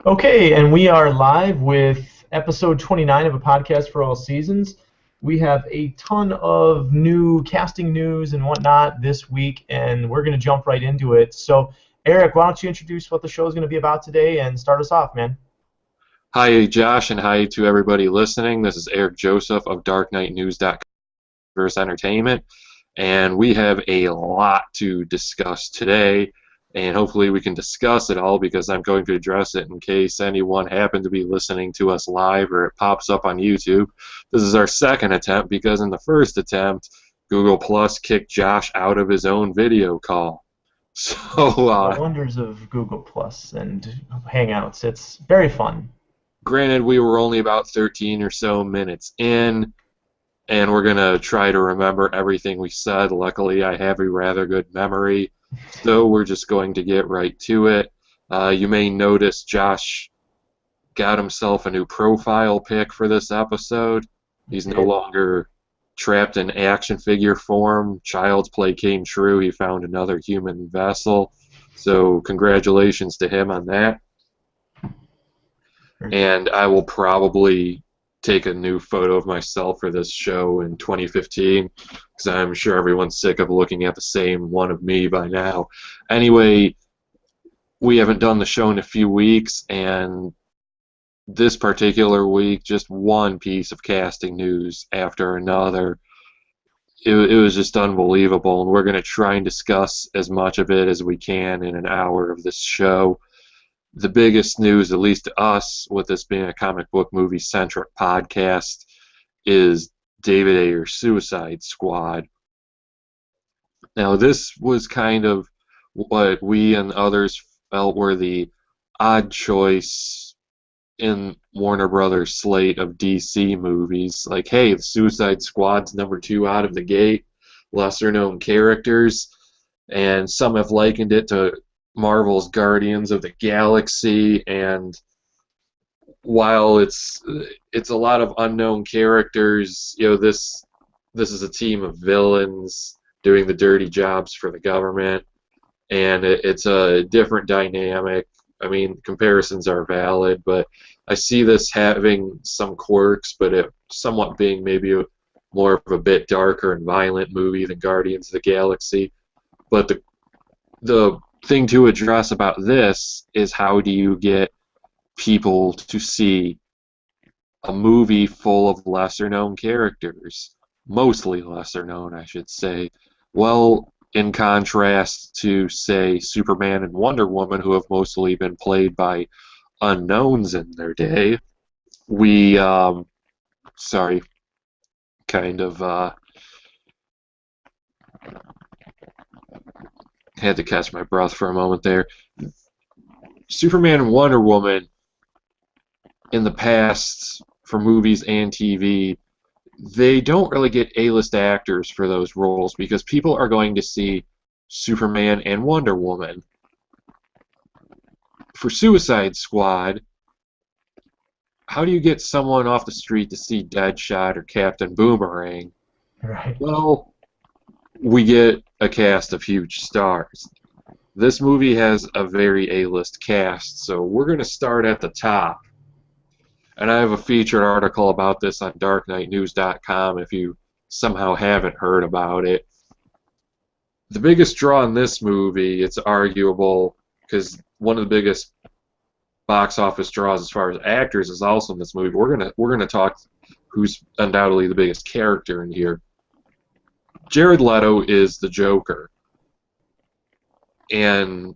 Okay, and we are live with episode 29 of A Podcast for All Seasons. We have a ton of new casting news and whatnot this week, and we're going to jump right into it. So, Eric, why don't you introduce what the show is going to be about today and start us off, man? Hi, Josh, and hi to everybody listening. This is Eric Joseph of DarkKnightNews.com Entertainment, and we have a lot to discuss today, and hopefully we can discuss it all because I'm going to address it in case anyone happened to be listening to us live or it pops up on YouTube. This is our second attempt because in the first attempt, Google Plus kicked Josh out of his own video call. So, The wonders of Google Plus and Hangouts. It's very fun. granted, we were only about 13 or so minutes in, and we're going to try to remember everything we said. Luckily, I have a rather good memory, so we're just going to get right to it. You may notice Josh got himself a new profile pic for this episode. He's no longer trapped in action figure form. Child's play came true. He found another human vessel. So congratulations to him on that. And I will probably take a new photo of myself for this show in 2015 because I'm sure everyone's sick of looking at the same one of me by now. Anyway, we haven't done the show in a few weeks, and this particular week, just one piece of casting news after another. It was just unbelievable, and we're going to try and discuss as much of it as we can in an hour of this show. The biggest news, at least to us, with this being a comic book movie-centric podcast, is David Ayer's Suicide Squad. Now, this was kind of what we and others felt were the odd choice in Warner Brothers' slate of DC movies. Like, hey, the Suicide Squad's number 2 out of the gate, lesser-known characters, and some have likened it to Marvel's Guardians of the Galaxy, and while it's a lot of unknown characters, this is a team of villains doing the dirty jobs for the government, and it's a different dynamic. I mean, comparisons are valid, but I see this having some quirks, but it somewhat being maybe more of a bit darker and violent movie than Guardians of the Galaxy. But the thing to address about this is how do you get people to see a movie full of lesser-known characters, mostly lesser-known, I should say. Well, in contrast to, say, Superman and Wonder Woman, who have mostly been played by unknowns in their day, we, had to catch my breath for a moment there. Superman and Wonder Woman, in the past, for movies and TV, they don't really get A-list actors for those roles because people are going to see Superman and Wonder Woman. For Suicide Squad, how do you get someone off the street to see Deadshot or Captain Boomerang? Right. Well, we get a cast of huge stars. This movie has a very A-list cast, so we're going to start at the top. And I have a featured article about this on DarkKnightNews.com if you somehow haven't heard about it. The biggest draw in this movie, it's arguable, because one of the biggest box office draws as far as actors is also in this movie. We're gonna talk who's undoubtedly the biggest character in here. Jared Leto is the Joker. And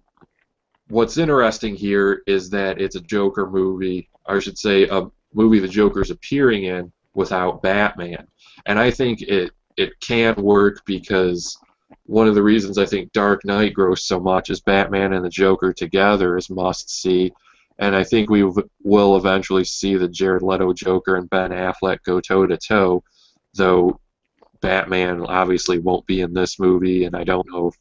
what's interesting here is that it's a Joker movie, or I should say a movie the Joker's appearing in without Batman. And I think it can work because one of the reasons I think Dark Knight grows so much is Batman and the Joker together is must-see. And I think we will eventually see the Jared Leto Joker and Ben Affleck go toe-to-toe, though Batman obviously won't be in this movie, and I don't know if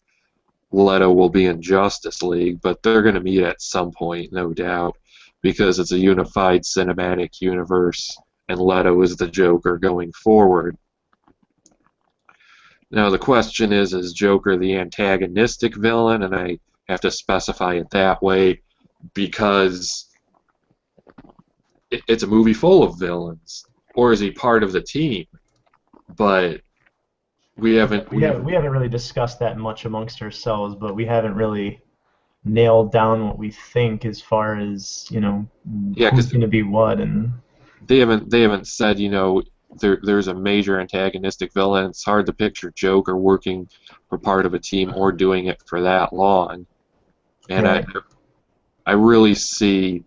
Leto will be in Justice League, but they're going to meet at some point, no doubt, because it's a unified cinematic universe, and Leto is the Joker going forward. Now the question is Joker the antagonistic villain? And I have to specify it that way because it's a movie full of villains, or is he part of the team? But we haven't We haven't really discussed that much amongst ourselves, but we haven't really nailed down what we think as far as yeah, who's because going to be what and they haven't said, there's a major antagonistic villain. It's hard to picture Joker working for part of a team or doing it for that long. And right. I really see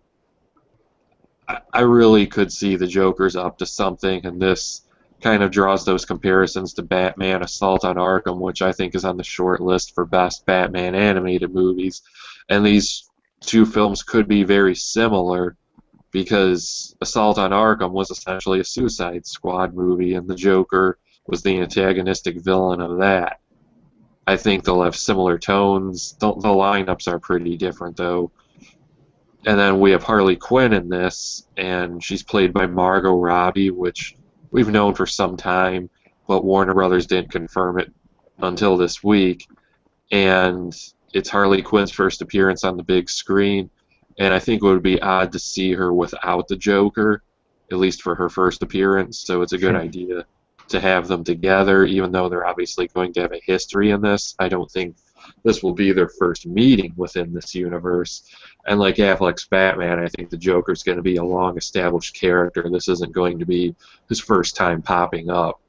I really could see the Joker's up to something, and this kind of draws those comparisons to Batman Assault on Arkham, which I think is on the short list for best Batman animated movies. And these two films could be very similar because Assault on Arkham was essentially a Suicide Squad movie, and the Joker was the antagonistic villain of that. I think they'll have similar tones. The lineups are pretty different, though. And then we have Harley Quinn in this, and she's played by Margot Robbie, which we've known for some time, but Warner Brothers didn't confirm it until this week. And it's Harley Quinn's first appearance on the big screen, and I think it would be odd to see her without the Joker, at least for her first appearance, so it's a good idea to have them together, even though they're obviously going to have a history in this. I don't think this will be their first meeting within this universe. And like Affleck's Batman, I think the Joker's going to be a long-established character. This isn't going to be his first time popping up.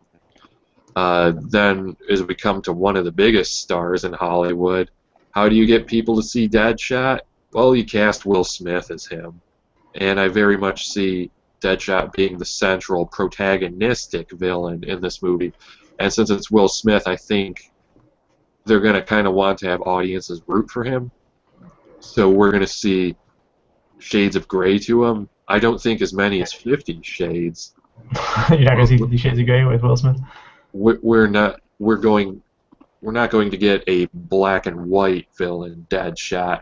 Then, as we come to one of the biggest stars in Hollywood, how do you get people to see Deadshot? Well, you cast Will Smith as him. And I very much see Deadshot being the central protagonistic villain in this movie. And since it's Will Smith, I think they're going to kind of want to have audiences root for him. So we're going to see shades of gray to him. I don't think as many as 50 shades. You're not going to see 50 Shades of Grey with Will Smith? We're not going to get a black and white villain, Deadshot,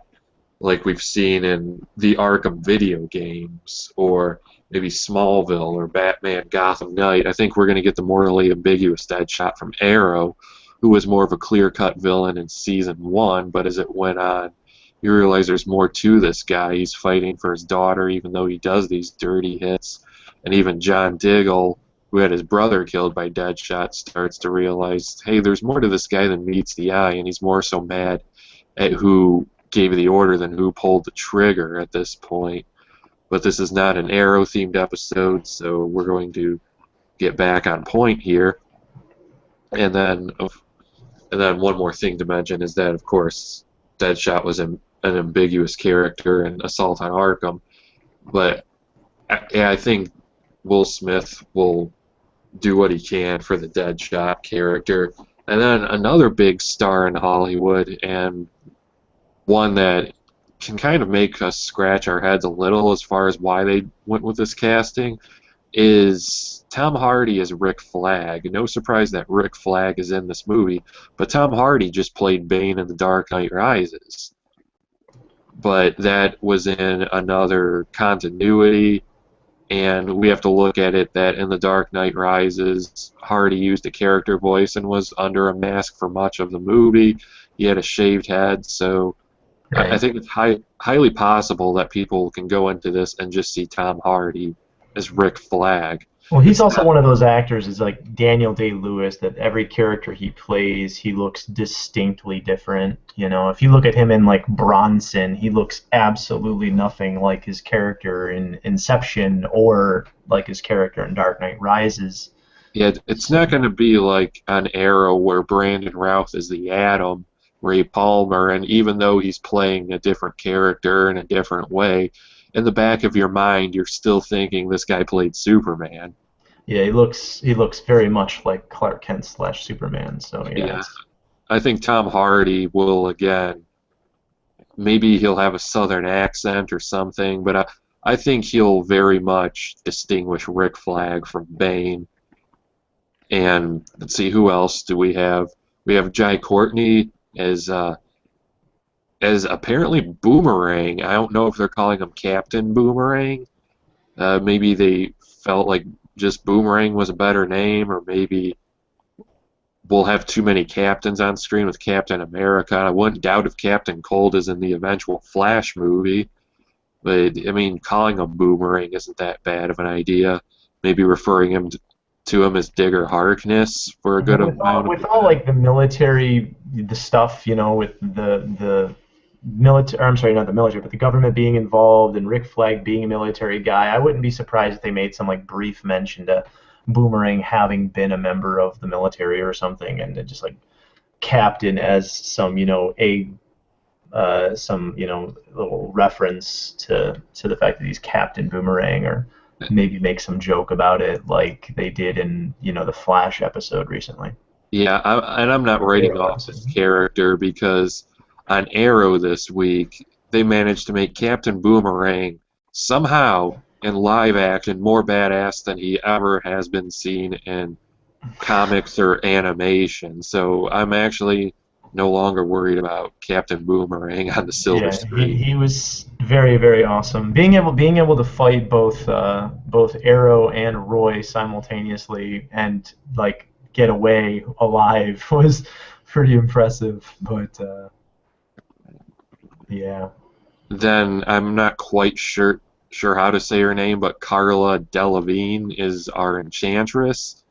like we've seen in the Arkham video games, or maybe Smallville, or Batman Gotham Knight. I think we're going to get the morally ambiguous Deadshot from Arrow, who was more of a clear-cut villain in Season 1, but as it went on, you realize there's more to this guy. He's fighting for his daughter, even though he does these dirty hits. And even John Diggle, who had his brother killed by Deadshot, starts to realize, hey, there's more to this guy than meets the eye, and he's more so mad at who gave the order than who pulled the trigger at this point. But this is not an Arrow-themed episode, so we're going to get back on point here. And then one more thing to mention is that, of course, Deadshot was an ambiguous character in Assault on Arkham, but I think Will Smith will do what he can for the Deadshot character. And then another big star in Hollywood, and one that can kind of make us scratch our heads a little as far as why they went with this casting, is Tom Hardy as Rick Flag. No surprise that Rick Flag is in this movie, but Tom Hardy just played Bane in The Dark Knight Rises. But that was in another continuity, and we have to look at it that in The Dark Knight Rises, Hardy used a character voice and was under a mask for much of the movie. He had a shaved head, so I think it's highly possible that people can go into this and just see Tom Hardy as Rick Flag. Well, he's also one of those actors, is like Daniel Day-Lewis, that every character he plays, he looks distinctly different. You know, if you look at him in like Bronson, he looks absolutely nothing like his character in Inception or like his character in Dark Knight Rises. Yeah, it's not going to be like on Arrow where Brandon Routh is the Atom, Ray Palmer, and even though he's playing a different character in a different way, in the back of your mind, you're still thinking this guy played Superman. Yeah, he looks very much like Clark Kent / Superman. So yeah. I think Tom Hardy will, again, maybe he'll have a southern accent or something, but I think he'll very much distinguish Rick Flag from Bane. And let's see, who else do we have? We have Jai Courtney as apparently Boomerang. I don't know if they're calling him Captain Boomerang. Maybe they felt like just Boomerang was a better name, or maybe we'll have too many captains on screen with Captain America. I wouldn't doubt if Captain Cold is in the eventual Flash movie. But I mean, calling him Boomerang isn't that bad of an idea. Maybe referring to him as Digger Harkness for a good amount of With all like the military, the stuff, with the military, I'm sorry, not the military, but the government being involved and Rick Flag being a military guy, I wouldn't be surprised if they made some like brief mention to Boomerang having been a member of the military or something, and then just like Captain as some, some little reference to the fact that he's Captain Boomerang, or maybe make some joke about it like they did in the Flash episode recently. Yeah, and I'm not writing Arrow off his episode. character because on Arrow this week they managed to make Captain Boomerang somehow in live action more badass than he ever has been seen in comics or animation. So I'm actually no longer worried about Captain Boomerang on the silver Yeah, he, screen. he was very, very awesome. Being able to fight both Arrow and Roy simultaneously and like get away alive was pretty impressive. But yeah. Then I'm not quite sure how to say her name, but Carla Delevingne is our Enchantress.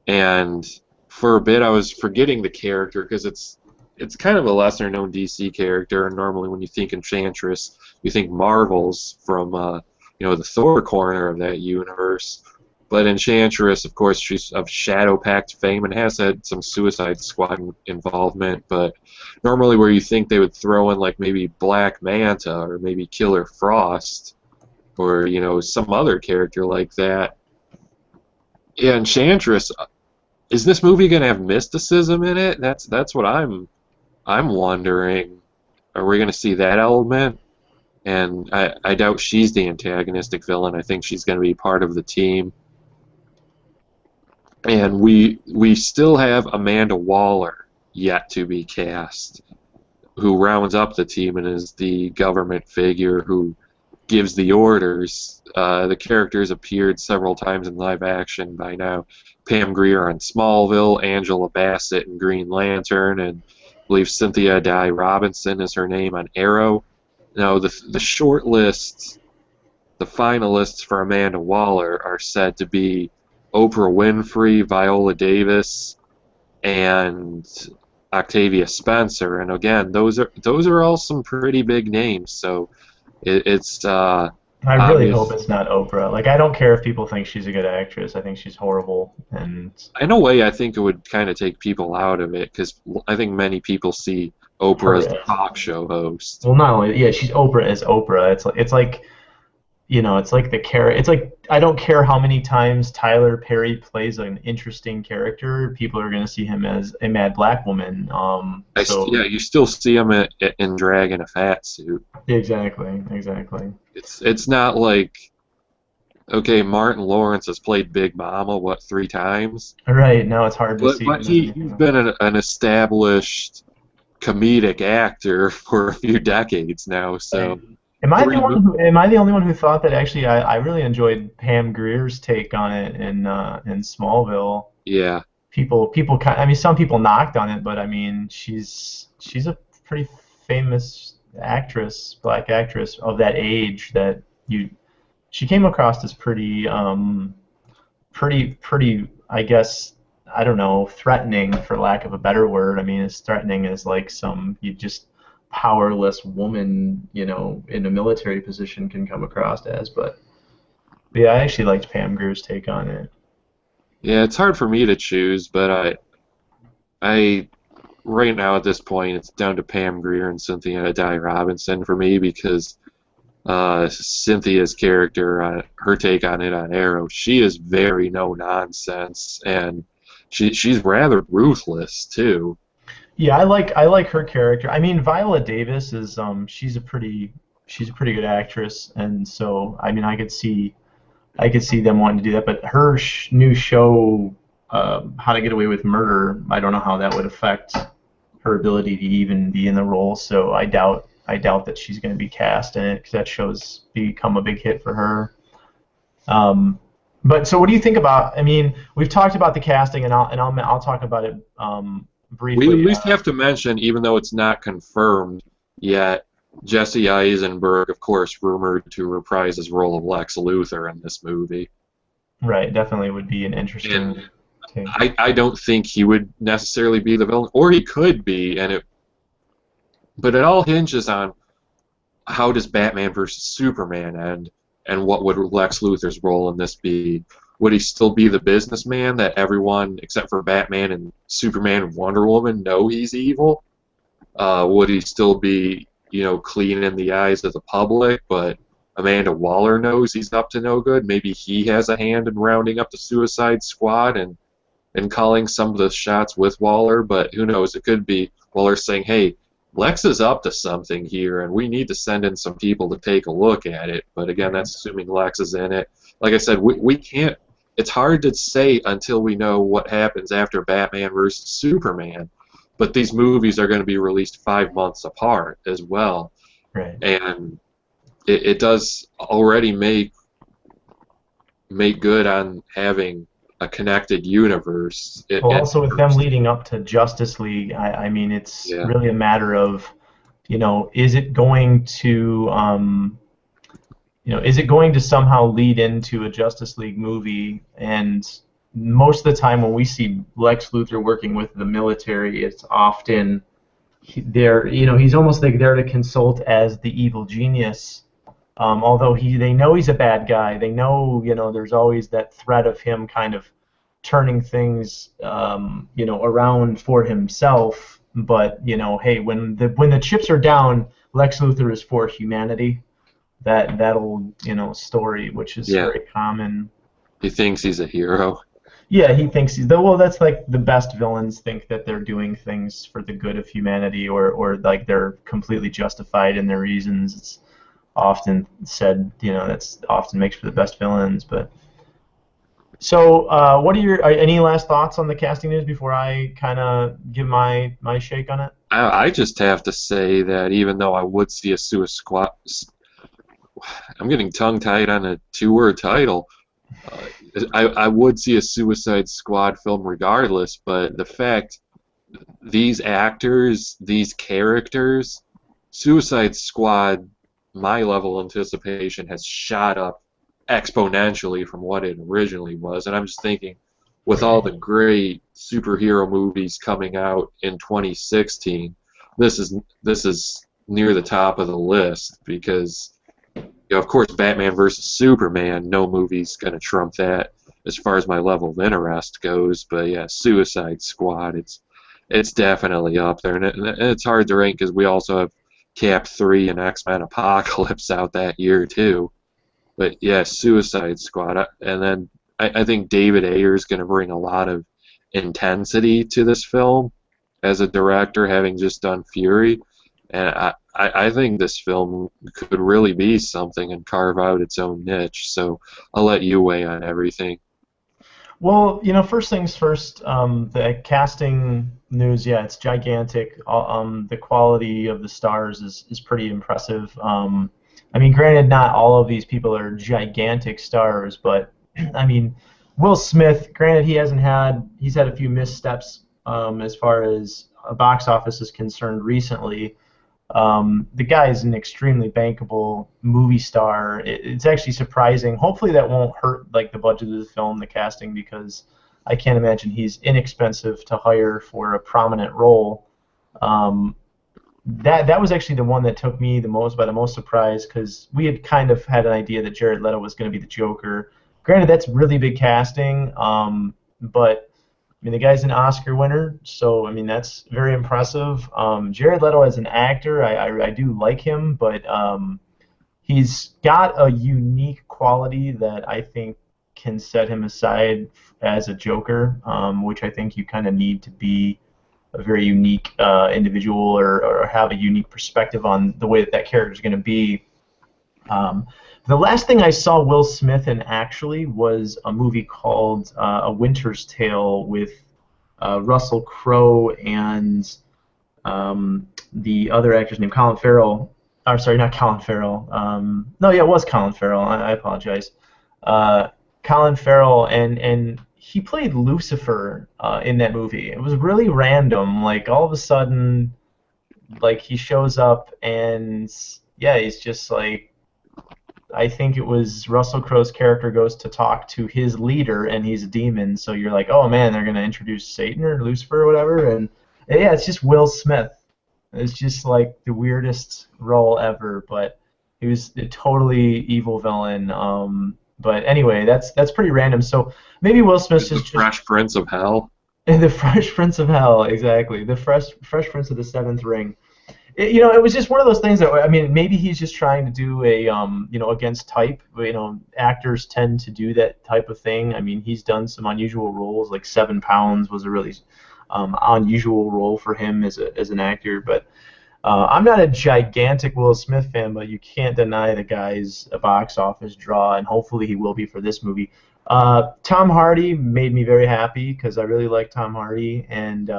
And for a bit, I was forgetting the character because it's kind of a lesser known DC character. And normally, when you think Enchantress, you think Marvels from the Thor corner of that universe. But Enchantress, of course, she's of Shadow Pact fame and has had some Suicide Squad involvement. But normally, where you think they would throw in like maybe Black Manta or maybe Killer Frost or some other character like that. Yeah, Enchantress. Is this movie gonna have mysticism in it? That's what I'm wondering. Are we gonna see that element? And I doubt she's the antagonistic villain. I think she's gonna be part of the team. And we still have Amanda Waller yet to be cast, who rounds up the team and is the government figure who gives the orders. The characters appeared several times in live action by now. Pam Grier on Smallville, Angela Bassett in Green Lantern, and I believe Cynthia Dye Robinson is her name on Arrow. Now, the short list, the finalists for Amanda Waller are said to be Oprah Winfrey, Viola Davis, and Octavia Spencer. And again, those are all some pretty big names. So it's I really hope obvious. it's not Oprah. Like, I don't care if people think she's a good actress. I think she's horrible. And In a way, I think it would kind of take people out of it because I think many people see Oprah her as the as, talk show host. well, not only, yeah, she's Oprah as Oprah. It's like the character. It's like I don't care how many times Tyler Perry plays an interesting character, people are going to see him as a mad black woman. So Yeah, you still see him in drag in a fat suit. exactly. It's not like, okay, Martin Lawrence has played Big Mama, what, 3 times? Right now, it's hard to But see him as he's anything else. been an established comedic actor for a few decades now, Right. so Am I the three one mo- who am I the only one who thought that actually I really enjoyed Pam Grier's take on it in Smallville? yeah. People kind I mean some people knocked on it, but I mean she's a pretty famous actress, black actress of that age that you she came across as pretty I guess I don't know, threatening for lack of a better word. I mean, as threatening as like some you just powerless woman, in a military position can come across as, but yeah, I actually liked Pam Grier's take on it. Yeah, it's hard for me to choose, but I right now at this point it's down to Pam Grier and Cynthia Dye Robinson for me because Cynthia's character, her take on it on Arrow, she is very no nonsense and she's rather ruthless too. Yeah, I like her character. I mean, Viola Davis is she's a pretty good actress, and so I mean I could see them wanting to do that. But her new show, How to Get Away with Murder, I don't know how that would affect her ability to even be in the role. So I doubt that she's going to be cast in it because that show's become a big hit for her. But so what do you think about? I mean, we've talked about the casting, and I'll talk about it We at briefly. least have to mention, even though it's not confirmed yet, Jesse Eisenberg, of course, rumored to reprise his role of Lex Luthor in this movie. Right, definitely would be an And interesting take. I don't think he would necessarily be the villain, or he could be, but it all hinges on how does Batman versus Superman end, and what would Lex Luthor's role in this be? Would he still be the businessman that everyone except for Batman and Superman and Wonder Woman know he's evil? Would he still be, clean in the eyes of the public, but Amanda Waller knows he's up to no good? Maybe he has a hand in rounding up the Suicide Squad and calling some of the shots with Waller, but who knows? It could be Waller saying, hey, Lex is up to something here, and we need to send in some people to take a look at it. But again, that's assuming Lex is in it. Like I said, we can't. It's hard to say until we know what happens after Batman versus Superman. But these movies are going to be released 5 months apart as well, Right. and it does already make good on having a connected universe. Well, also with them leading up to Justice League, I mean, it's Yeah. really a matter of, is it going to, is it going to somehow lead into a Justice League movie? And most of the time when we see Lex Luthor working with the military, it's often he's almost like there to consult as the evil genius. Although they know he's a bad guy, they know, there's always that threat of him kind of turning things, around for himself. But hey, when the chips are down, Lex Luthor is for humanity. That old story, which is very common. He thinks he's a hero. Yeah, he thinks well. That's like the best villains think that they're doing things for the good of humanity, or like they're completely justified in their reasons. It's often said, that's often makes for the best villains. But so, what are your any last thoughts on the casting news before I kind of give my shake on it? I just have to say that even though I would see a Suicide Squad, I'm getting tongue-tied on a two-word title. I would see a Suicide Squad film regardless, but the fact these actors, these characters, Suicide Squad, my level of anticipation has shot up exponentially from what it originally was, and I'm just thinking, with all the great superhero movies coming out in 2016, this is near the top of the list because, of course, Batman versus Superman, no movie's gonna trump that as far as my level of interest goes. But yeah, Suicide Squad, it's definitely up there, and it's hard to rank because we also have Cap 3 and X-Men Apocalypse out that year too. But yeah, Suicide Squad, and then I think David Ayer is going to bring a lot of intensity to this film as a director, having just done Fury, and I think this film could really be something and carve out its own niche. So I'll let you weigh on everything. Well, first things first, the casting news, yeah, it's gigantic. The quality of the stars is pretty impressive. I mean, granted, not all of these people are gigantic stars, but I mean, Will Smith, granted, he's had a few missteps as far as a box office is concerned recently. The guy is an extremely bankable movie star. It's actually surprising. Hopefully that won't hurt like the budget of the film, the casting, because I can't imagine he's inexpensive to hire for a prominent role. That was actually the one that took me the most surprise, because we had kind of had an idea that Jared Leto was going to be the Joker. Granted, that's really big casting, but I mean, the guy's an Oscar winner, so I mean that's very impressive. Jared Leto as an actor, I do like him, but he's got a unique quality that I think can set him aside as a Joker, which I think you kind of need to be a very unique individual, or have a unique perspective on the way that character is going to be. The last thing I saw Will Smith in actually was a movie called A Winter's Tale with Russell Crowe and the other actor's name, Colin Farrell. Or sorry, not Colin Farrell. No, yeah, it was Colin Farrell. I apologize. Colin Farrell, and he played Lucifer in that movie. It was really random. Like all of a sudden, like he shows up and yeah, he's just like, I think it was Russell Crowe's character goes to talk to his leader, and he's a demon. So you're like, oh man, they're gonna introduce Satan or Lucifer or whatever, and yeah, it's just Will Smith. It's just like the weirdest role ever, but he was a totally evil villain. But anyway, that's pretty random. So maybe Will Smith's The just Fresh Prince of Hell. the Fresh Prince of Hell, exactly. The Fresh Prince of the Seventh Ring. It was just one of those things that, I mean, maybe he's just trying to do a against type. Actors tend to do that type of thing. I mean, he's done some unusual roles, like 7 Pounds was a really unusual role for him as an actor. But I'm not a gigantic Will Smith fan, but you can't deny the guy's a box office draw, and hopefully he will be for this movie. Tom Hardy made me very happy because I really like Tom Hardy, and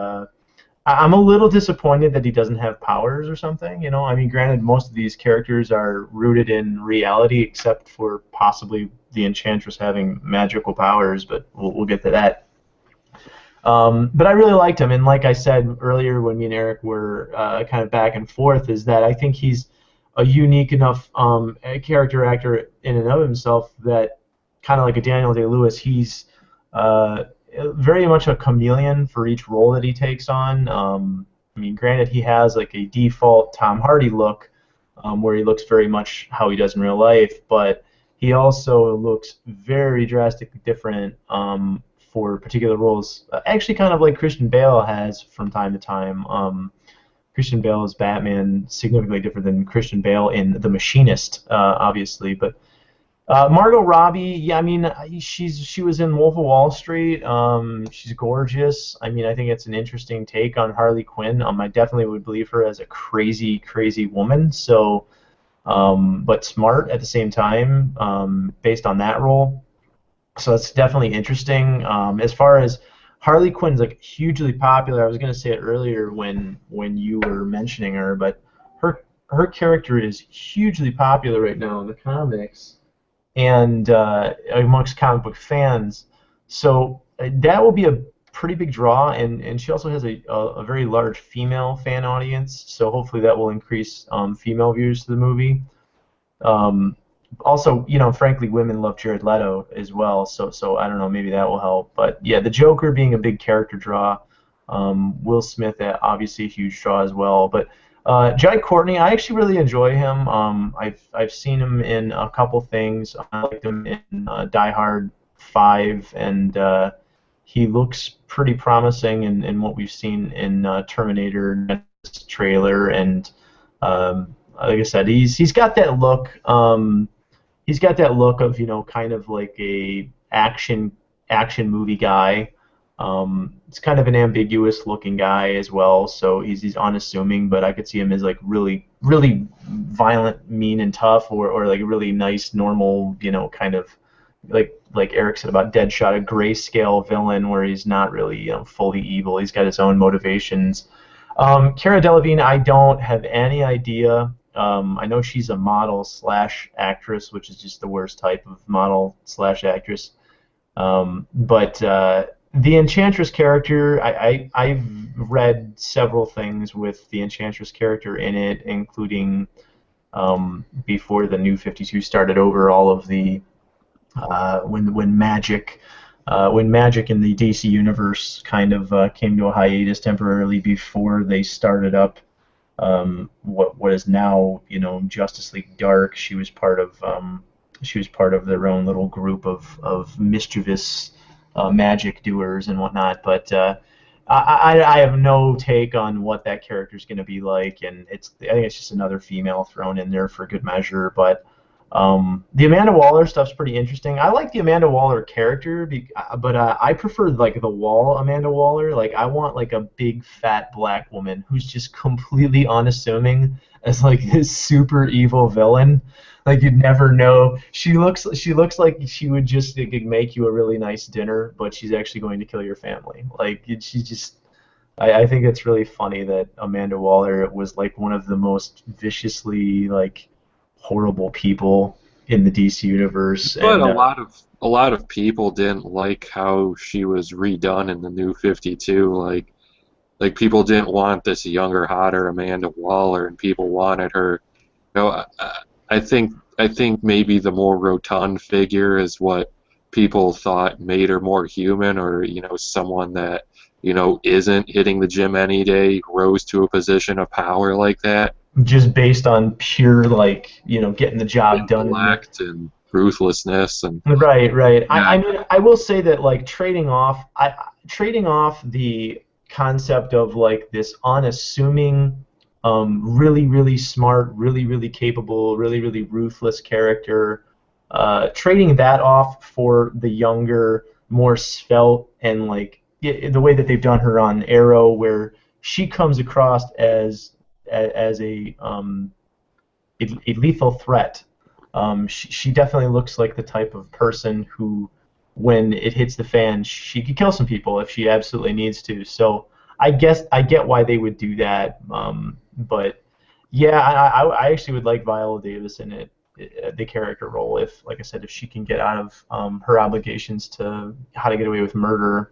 I'm a little disappointed that he doesn't have powers or something. I mean, granted, most of these characters are rooted in reality, except for possibly the Enchantress having magical powers, but we'll get to that. But I really liked him, and like I said earlier when me and Eric were kind of back and forth, is that I think he's a unique enough character actor in and of himself that, kind of like a Daniel Day-Lewis, he's very much a chameleon for each role that he takes on. I mean, granted, he has like a default Tom Hardy look, where he looks very much how he does in real life, but he also looks very drastically different for particular roles. Actually, kind of like Christian Bale has from time to time. Christian Bale as Batman significantly different than Christian Bale in The Machinist, obviously, but Margot Robbie, yeah, I mean, she was in Wolf of Wall Street. She's gorgeous. I mean, I think it's an interesting take on Harley Quinn. I definitely would believe her as a crazy, crazy woman. So, but smart at the same time, based on that role. So that's definitely interesting. As far as Harley Quinn's like hugely popular, I was gonna say it earlier when you were mentioning her, but her character is hugely popular right now in the comics and amongst comic book fans. So that will be a pretty big draw, and she also has a very large female fan audience, so hopefully that will increase female views to the movie. Also, frankly, women love Jared Leto as well, so I don't know, maybe that will help. But yeah, the Joker being a big character draw, Will Smith obviously a huge draw as well. But Jai Courtney, I actually really enjoy him. I've seen him in a couple things. I liked him in Die Hard 5, and he looks pretty promising in what we've seen in Terminator Genisys trailer. And like I said, he's got that look. He's got that look of kind of like a action movie guy. It's kind of an ambiguous looking guy as well, so he's unassuming, but I could see him as like really really violent, mean, and tough, or like a really nice, normal, kind of like Eric said about Deadshot, a grayscale villain where he's not really fully evil. He's got his own motivations. Cara Delevingne, I don't have any idea. I know she's a model slash actress, which is just the worst type of model slash actress. But the Enchantress character, I've read several things with the Enchantress character in it, including before the New 52 started over, all of the when magic in the DC universe kind of came to a hiatus temporarily before they started up what is now Justice League Dark. She was part of their own little group of mischievous magic doers and whatnot, but I have no take on what that character is going to be like, and I think it's just another female thrown in there for good measure. But the Amanda Waller stuff's pretty interesting. I like the Amanda Waller character, but I prefer like the Wall Amanda Waller. Like I want like a big fat black woman who's just completely unassuming as like this super evil villain. Like you'd never know. She looks like she would just make you a really nice dinner, but she's actually going to kill your family. Like she's just. I think it's really funny that Amanda Waller was like one of the most viciously like horrible people in the DC universe. But And a lot of people didn't like how she was redone in the New 52. Like Like people didn't want this younger, hotter Amanda Waller, and people wanted her. You know, I think maybe the more rotund figure is what people thought made her more human, or someone that isn't hitting the gym any day rose to a position of power like that. Just based on pure, like, getting the job done. Intellect and ruthlessness and Right, right. I yeah, mean, I will say that, like, trading off the concept of, like, this unassuming, really, really smart, really, really capable, really, really ruthless character, trading that off for the younger, more svelte, and, like, the way that they've done her on Arrow, where she comes across as a lethal threat. She definitely looks like the type of person who, when it hits the fan, she could kill some people if she absolutely needs to. So I guess I get why they would do that. But yeah, I actually would like Viola Davis in the character role, if, like I said, if she can get out of her obligations to How to Get Away with Murder.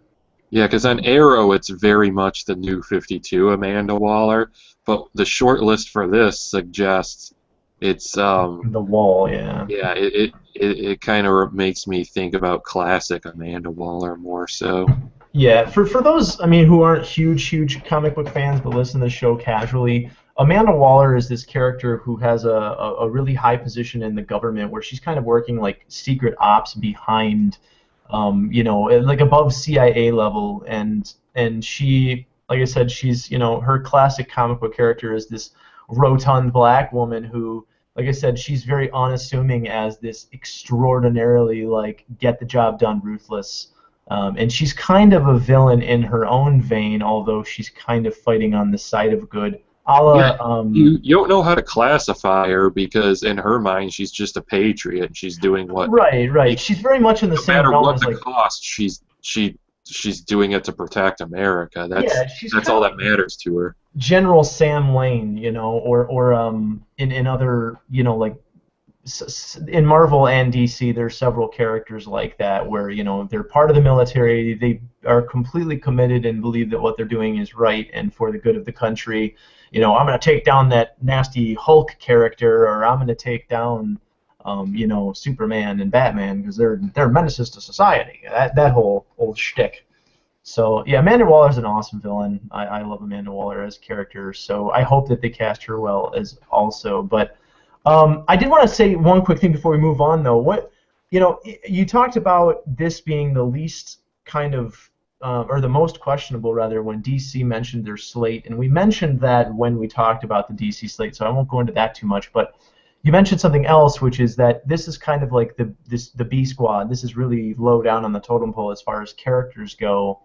yeah, because on Arrow it's very much the new 52 Amanda Waller, but the short list for this suggests it's The Wall, yeah. yeah, it kind of makes me think about classic Amanda Waller more so. Yeah, for those, I mean, who aren't huge comic book fans but listen to the show casually, Amanda Waller is this character who has a really high position in the government, where she's kind of working like secret ops behind, like above CIA level, and she, like I said, she's, her classic comic book character is this rotund black woman who, like I said, she's very unassuming as this extraordinarily, like, get the job done, ruthless. And she's kind of a villain in her own vein, although she's kind of fighting on the side of good. A Yeah, la, you don't know how to classify her because in her mind she's just a patriot and she's doing what right, right. She's very much in the no same matter realm what as, the like, cost she's doing it to protect America. yeah, she's That's kind all of that matters to her. General Sam Lane, or in other, like, in Marvel and DC, there's several characters like that where, they're part of the military, they are completely committed and believe that what they're doing is right and for the good of the country. I'm going to take down that nasty Hulk character, or I'm going to take down, Superman and Batman because they're menaces to society. That whole old shtick. So yeah, Amanda Waller's an awesome villain. I love Amanda Waller as a character, so I hope that they cast her well as also. But I did want to say one quick thing before we move on, though. You talked about this being the least kind of, or the most questionable, rather, when DC mentioned their slate, and we mentioned that when we talked about the DC slate, so I won't go into that too much. But you mentioned something else, which is that this is kind of like the B Squad. This is really low down on the totem pole as far as characters go,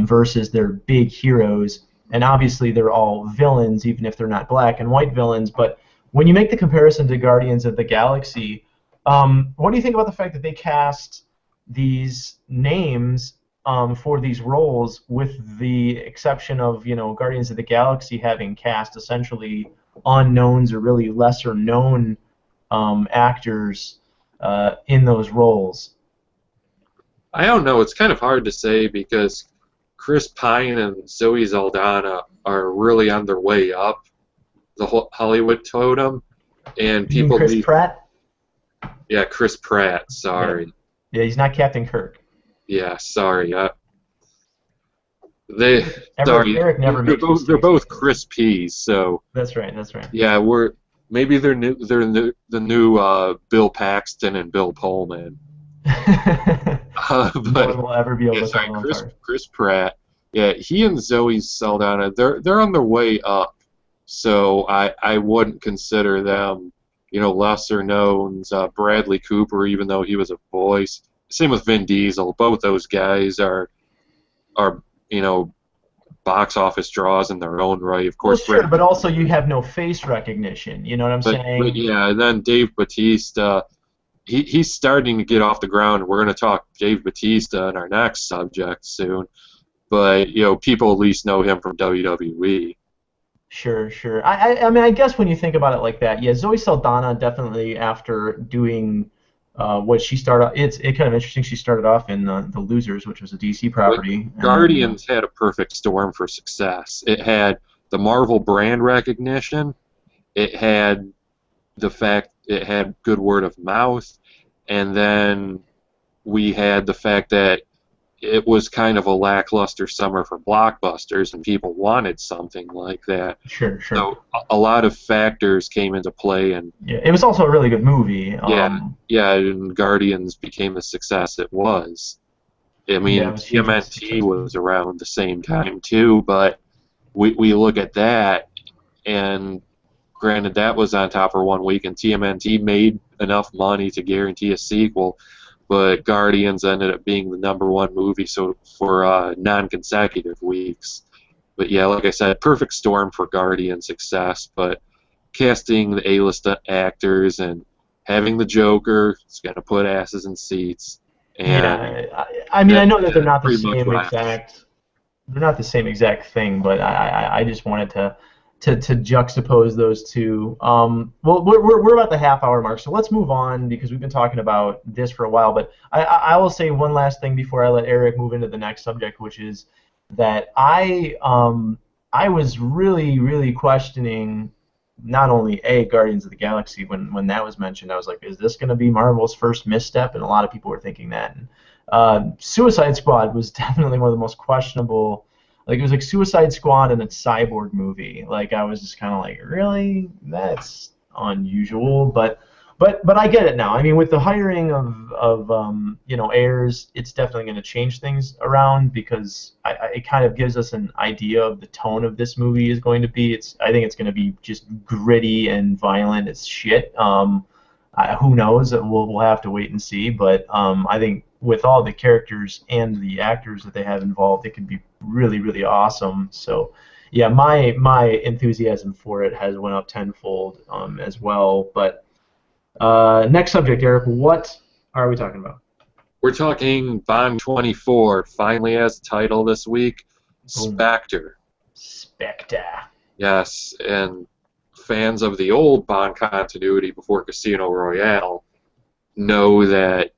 versus their big heroes. And obviously, they're all villains, even if they're not black and white villains. But when you make the comparison to Guardians of the Galaxy, what do you think about the fact that they cast these names for these roles, with the exception of, Guardians of the Galaxy having cast essentially unknowns or really lesser known actors in those roles? I don't know. It's kind of hard to say because Chris Pine and Zoe Saldana are really on their way up the Hollywood totem, and You mean people Chris leave. Pratt? Yeah, Chris Pratt. Sorry. Yeah, he's not Captain Kirk. Yeah, sorry. They Eric, sorry. Eric never They're makes both they're mistakes. both Chris P's. So That's right. That's right. yeah, maybe they're new. They're the new Bill Paxton and Bill Pullman. No But one will ever be able yeah, to sorry, tell them Chris apart. Chris Pratt. Yeah, he and Zoe Saldana. They're on their way up. So I wouldn't consider them, lesser knowns. Bradley Cooper, even though he was a voice. Same with Vin Diesel. Both those guys are box office draws in their own right. Of Well, course, sure, but also you have no face recognition. You know what I'm but saying? yeah, and then Dave Bautista. He's starting to get off the ground. We're going to talk Dave Bautista in our next subject soon. But people at least know him from WWE. Sure, sure. I mean, I guess when you think about it like that, yeah, Zoe Saldana definitely, after doing what she started. It's kind of interesting. She started off in the Losers, which was a DC But property, and then Guardians had a perfect storm for success. It had the Marvel brand recognition. It had the fact it had good word of mouth, and then we had the fact that it was kind of a lackluster summer for blockbusters, and people wanted something like that. sure. So a lot of factors came into play, and Yeah, it was also a really good movie. yeah, and Guardians became the success it was. I Yeah, mean, it was hugely TMNT successful. was around the same time too, but we look at that, and granted that was on top for 1 week, and TMNT made enough money to guarantee a sequel, but Guardians ended up being the #1 movie so for non-consecutive weeks. But yeah, like I said, perfect storm for Guardian success, but casting the A-list actors and having the Joker is going to put asses in seats, and Yeah, I mean, I know that they're that not the pretty much same wraps it. exact. They're not the same exact thing, but I just wanted to juxtapose those two. Well, we're about the half-hour mark, so let's move on because we've been talking about this for a while. But I will say one last thing before I let Eric move into the next subject, which is that I was really questioning not only Guardians of the Galaxy when that was mentioned. I was like, is this going to be Marvel's first misstep? And a lot of people were thinking that. And, Suicide Squad was definitely one of the most questionable. Like it was like Suicide Squad and a Cyborg movie. Like I was just kind of like, really, that's unusual. But I get it now. I mean, with the hiring of heirs, it's definitely going to change things around because it kind of gives us an idea of the tone of this movie is going to be. I think it's going to be just gritty and violent as shit. Who knows? We'll have to wait and see. But I think with all the characters and the actors that they have involved, it can be really awesome. So yeah, my enthusiasm for it has went up tenfold as well. But next subject, Eric. What are we talking about? We're talking Bond 24, finally has a title this week, Boom. Spectre. Spectre. Yes, and fans of the old Bond continuity before Casino Royale know that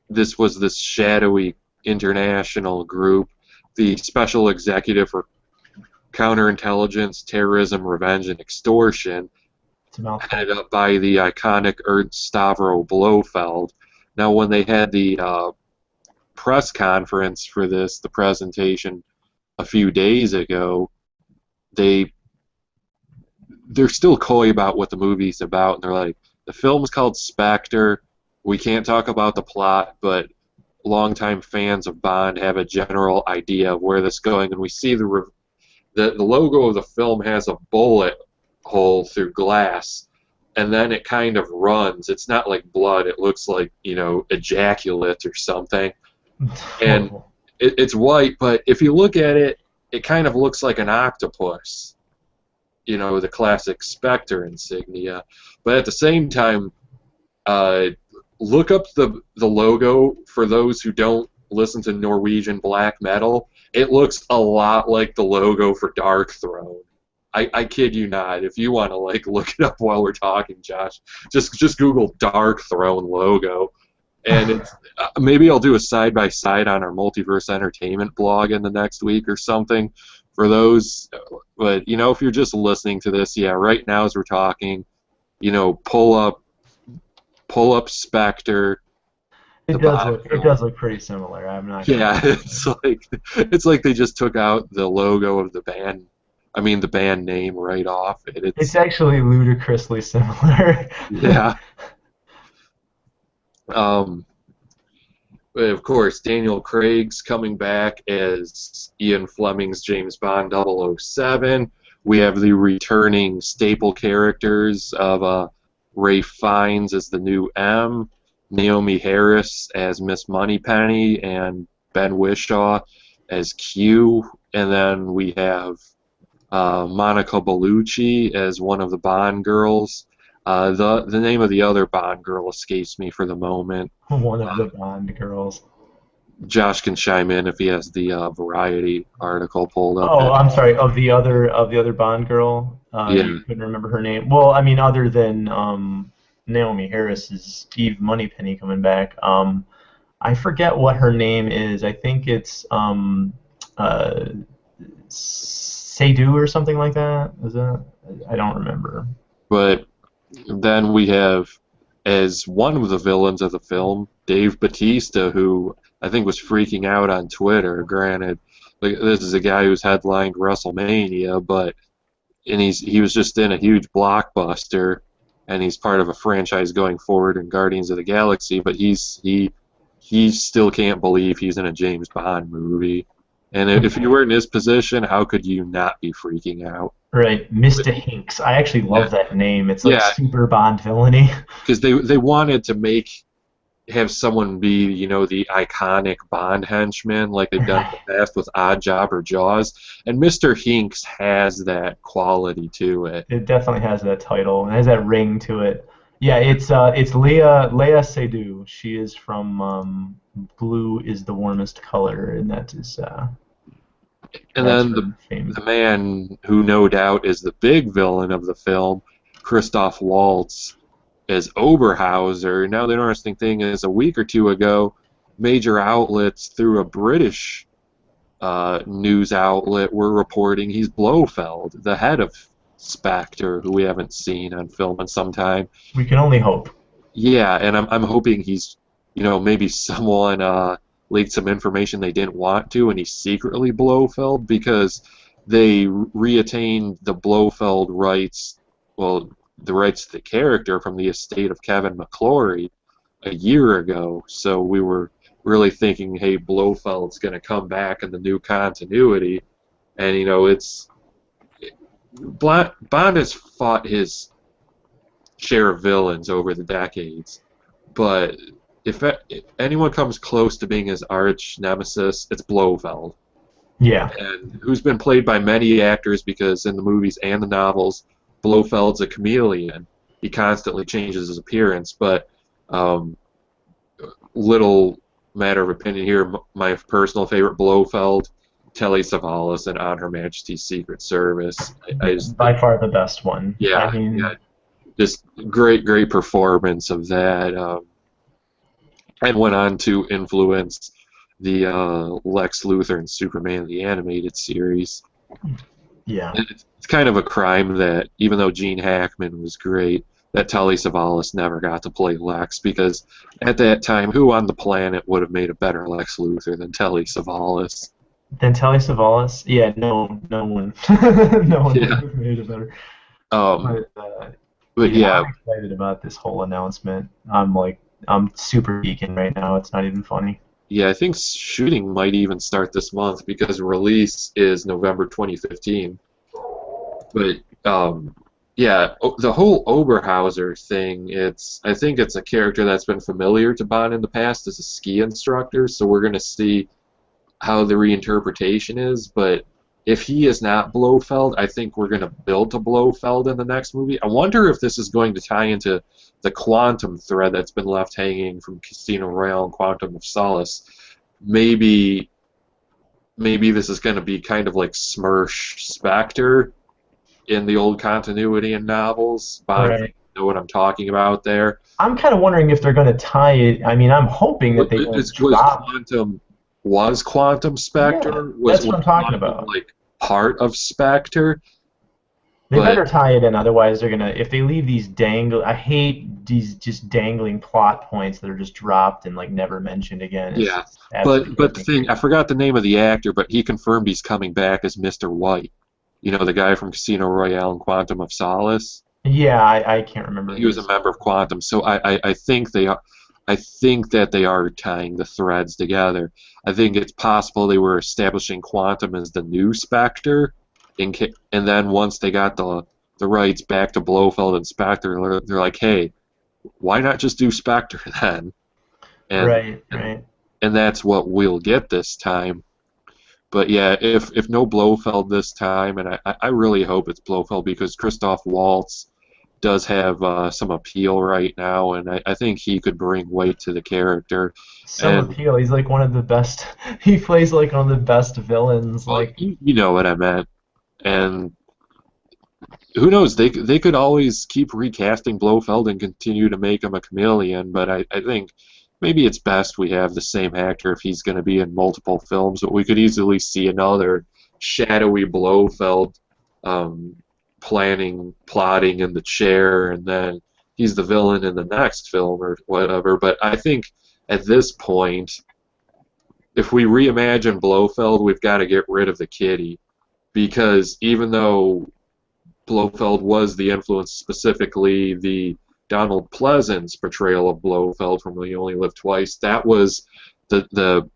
this was this shadowy international group, the Special Executive for Counterintelligence, Terrorism, Revenge, and Extortion, It's a mouthful. headed up by the iconic Ernst Stavro Blofeld. Now, when they had the press conference for this, the presentation a few days ago, they're still coy about what the movie's about, and they're like, the film's called Spectre. We can't talk about the plot, but longtime fans of Bond have a general idea of where this is going, and we see the logo of the film has a bullet hole through glass, and then it kind of runs. It's not like blood. It looks like, ejaculate or something. And it's white, but if you look at it, it kind of looks like an octopus. The classic Spectre insignia. But at the same time, look up the logo for those who don't listen to Norwegian black metal. It looks a lot like the logo for Dark Throne. I kid you not. If you want to look it up while we're talking, Josh, just Google Dark Throne logo, and it's maybe I'll do a side by side on our Multiverse Entertainment blog in the next week or something for those. But if you're just listening to this, yeah, right now as we're talking, pull up Spectre. It does look pretty similar. I'm not. Yeah, it's like they just took out the logo of the band. I mean, the band name right off it. It's actually ludicrously similar. Yeah. But of course, Daniel Craig's coming back as Ian Fleming's James Bond 007. We have the returning staple characters of Ralph Fiennes as the new M, Naomi Harris as Miss Moneypenny, and Ben Whishaw as Q. And then we have Monica Bellucci as one of the Bond girls. The name of the other Bond girl escapes me for the moment. One of the Bond girls. Josh can chime in if he has the Variety article pulled up. Oh, I'm sorry. Of the other Bond girl, Yeah. you couldn't remember her name. Well, I mean, other than Naomi Harris's Eve Moneypenny coming back. I forget what her name is. I think it's uh, Seydoux or something like that. Is that? I don't remember. But then we have, as one of the villains of the film, Dave Bautista, who I think was freaking out on Twitter. Granted, like, this is a guy who's headlined WrestleMania, but he was just in a huge blockbuster, and he's part of a franchise going forward in Guardians of the Galaxy. But he still can't believe he's in a James Bond movie. And if you were in his position, how could you not be freaking out? Right, Mr. Hinks. I actually love that name. It's like Yeah, super Bond villainy. because they wanted to have someone be, the iconic Bond henchman like they've done in the past with Oddjob or Jaws, and Mr. Hinks has that quality to it. It definitely has that title. It has that ring to it. Yeah, it's Leia Seydoux. She is from Blue is the Warmest Color, and that is And that's then her fame. the man who no doubt is the big villain of the film, Christoph Waltz, as Oberhauser. Now the interesting thing is, a week or two ago, major outlets through a British news outlet were reporting he's Blofeld, the head of Spectre, who we haven't seen on film in some time. We can only hope. Yeah, and I'm hoping he's, maybe someone leaked some information they didn't want to, and he's secretly Blofeld, because they reattained the Blofeld rights, well, the rights to the character from the estate of Kevin McClory a year ago. So we were really thinking, hey, Blofeld's going to come back in the new continuity, and Bond has fought his share of villains over the decades, but if anyone comes close to being his arch nemesis, it's Blofeld. Yeah. And who's been played by many actors, because in the movies and the novels, Blofeld's a chameleon. He constantly changes his appearance, but little matter of opinion here, my personal favorite Blofeld, Telly Savalas in On Her Majesty's Secret Service. I just, By far the best one. yeah, I mean, yeah, just great performance of that, and went on to influence the Lex Luthor and Superman the animated series. yeah. And it's kind of a crime that, even though Gene Hackman was great, that Telly Savalas never got to play Lex, because at that time, who on the planet would have made a better Lex Luthor than Telly Savalas? Then Telly Savalas? Yeah, no one. No one would Yeah. have made it better. Um, But yeah, I'm excited about this whole announcement. I'm super geeking right now. It's not even funny. yeah, I think shooting might even start this month, because release is November 2015. But yeah, the whole Oberhauser thing, I think it's a character that's been familiar to Bond in the past as a ski instructor, so we're going to see how the reinterpretation is. But if he is not Blofeld, I think we're going to build to Blofeld in the next movie. I wonder if this is going to tie into the quantum thread that's been left hanging from Casino Royale and Quantum of Solace. Maybe this is going to be kind of like Smersh Spectre in the old continuity and novels. Bond, Right. you know what I'm talking about there. I'm kind of wondering if they're going to tie it. I mean, I'm hoping that they won't drop. Was Quantum Spectre? Yeah, that's what I'm talking Quantum, about. like, part of Spectre? They But- better tie it in, otherwise they're gonna. If they leave these I hate these just dangling plot points that are just dropped and like never mentioned again. It's Yeah, just absolutely but the thing, I forgot the name of the actor, but he confirmed he's coming back as Mr. White. You know, the guy from Casino Royale and Quantum of Solace. Yeah, I can't remember. He was a member of Quantum, so I think they are. I think that they are tying the threads together. I think it's possible they were establishing Quantum as the new Spectre, and then once they got the rights back to Blofeld and Spectre, they're like, hey, why not just do Spectre then? And, Right. And that's what we'll get this time. But yeah, if no Blofeld this time, and I really hope it's Blofeld, because Christoph Waltz does have some appeal right now, and I think he could bring weight to the character. Some appeal. He's like one of the best. He plays like one of the best villains. Well, Like you know what I meant. And who knows? They could always keep recasting Blofeld and continue to make him a chameleon, but I think maybe it's best we have the same actor if he's going to be in multiple films. But we could easily see another shadowy Blofeld um, plotting in the chair, and then he's the villain in the next film or whatever. But I think at this point, if we reimagine Blofeld, we've got to get rid of the kitty because even though Blofeld was the influence, specifically the Donald Pleasance portrayal of Blofeld from We Only Live Twice, that was the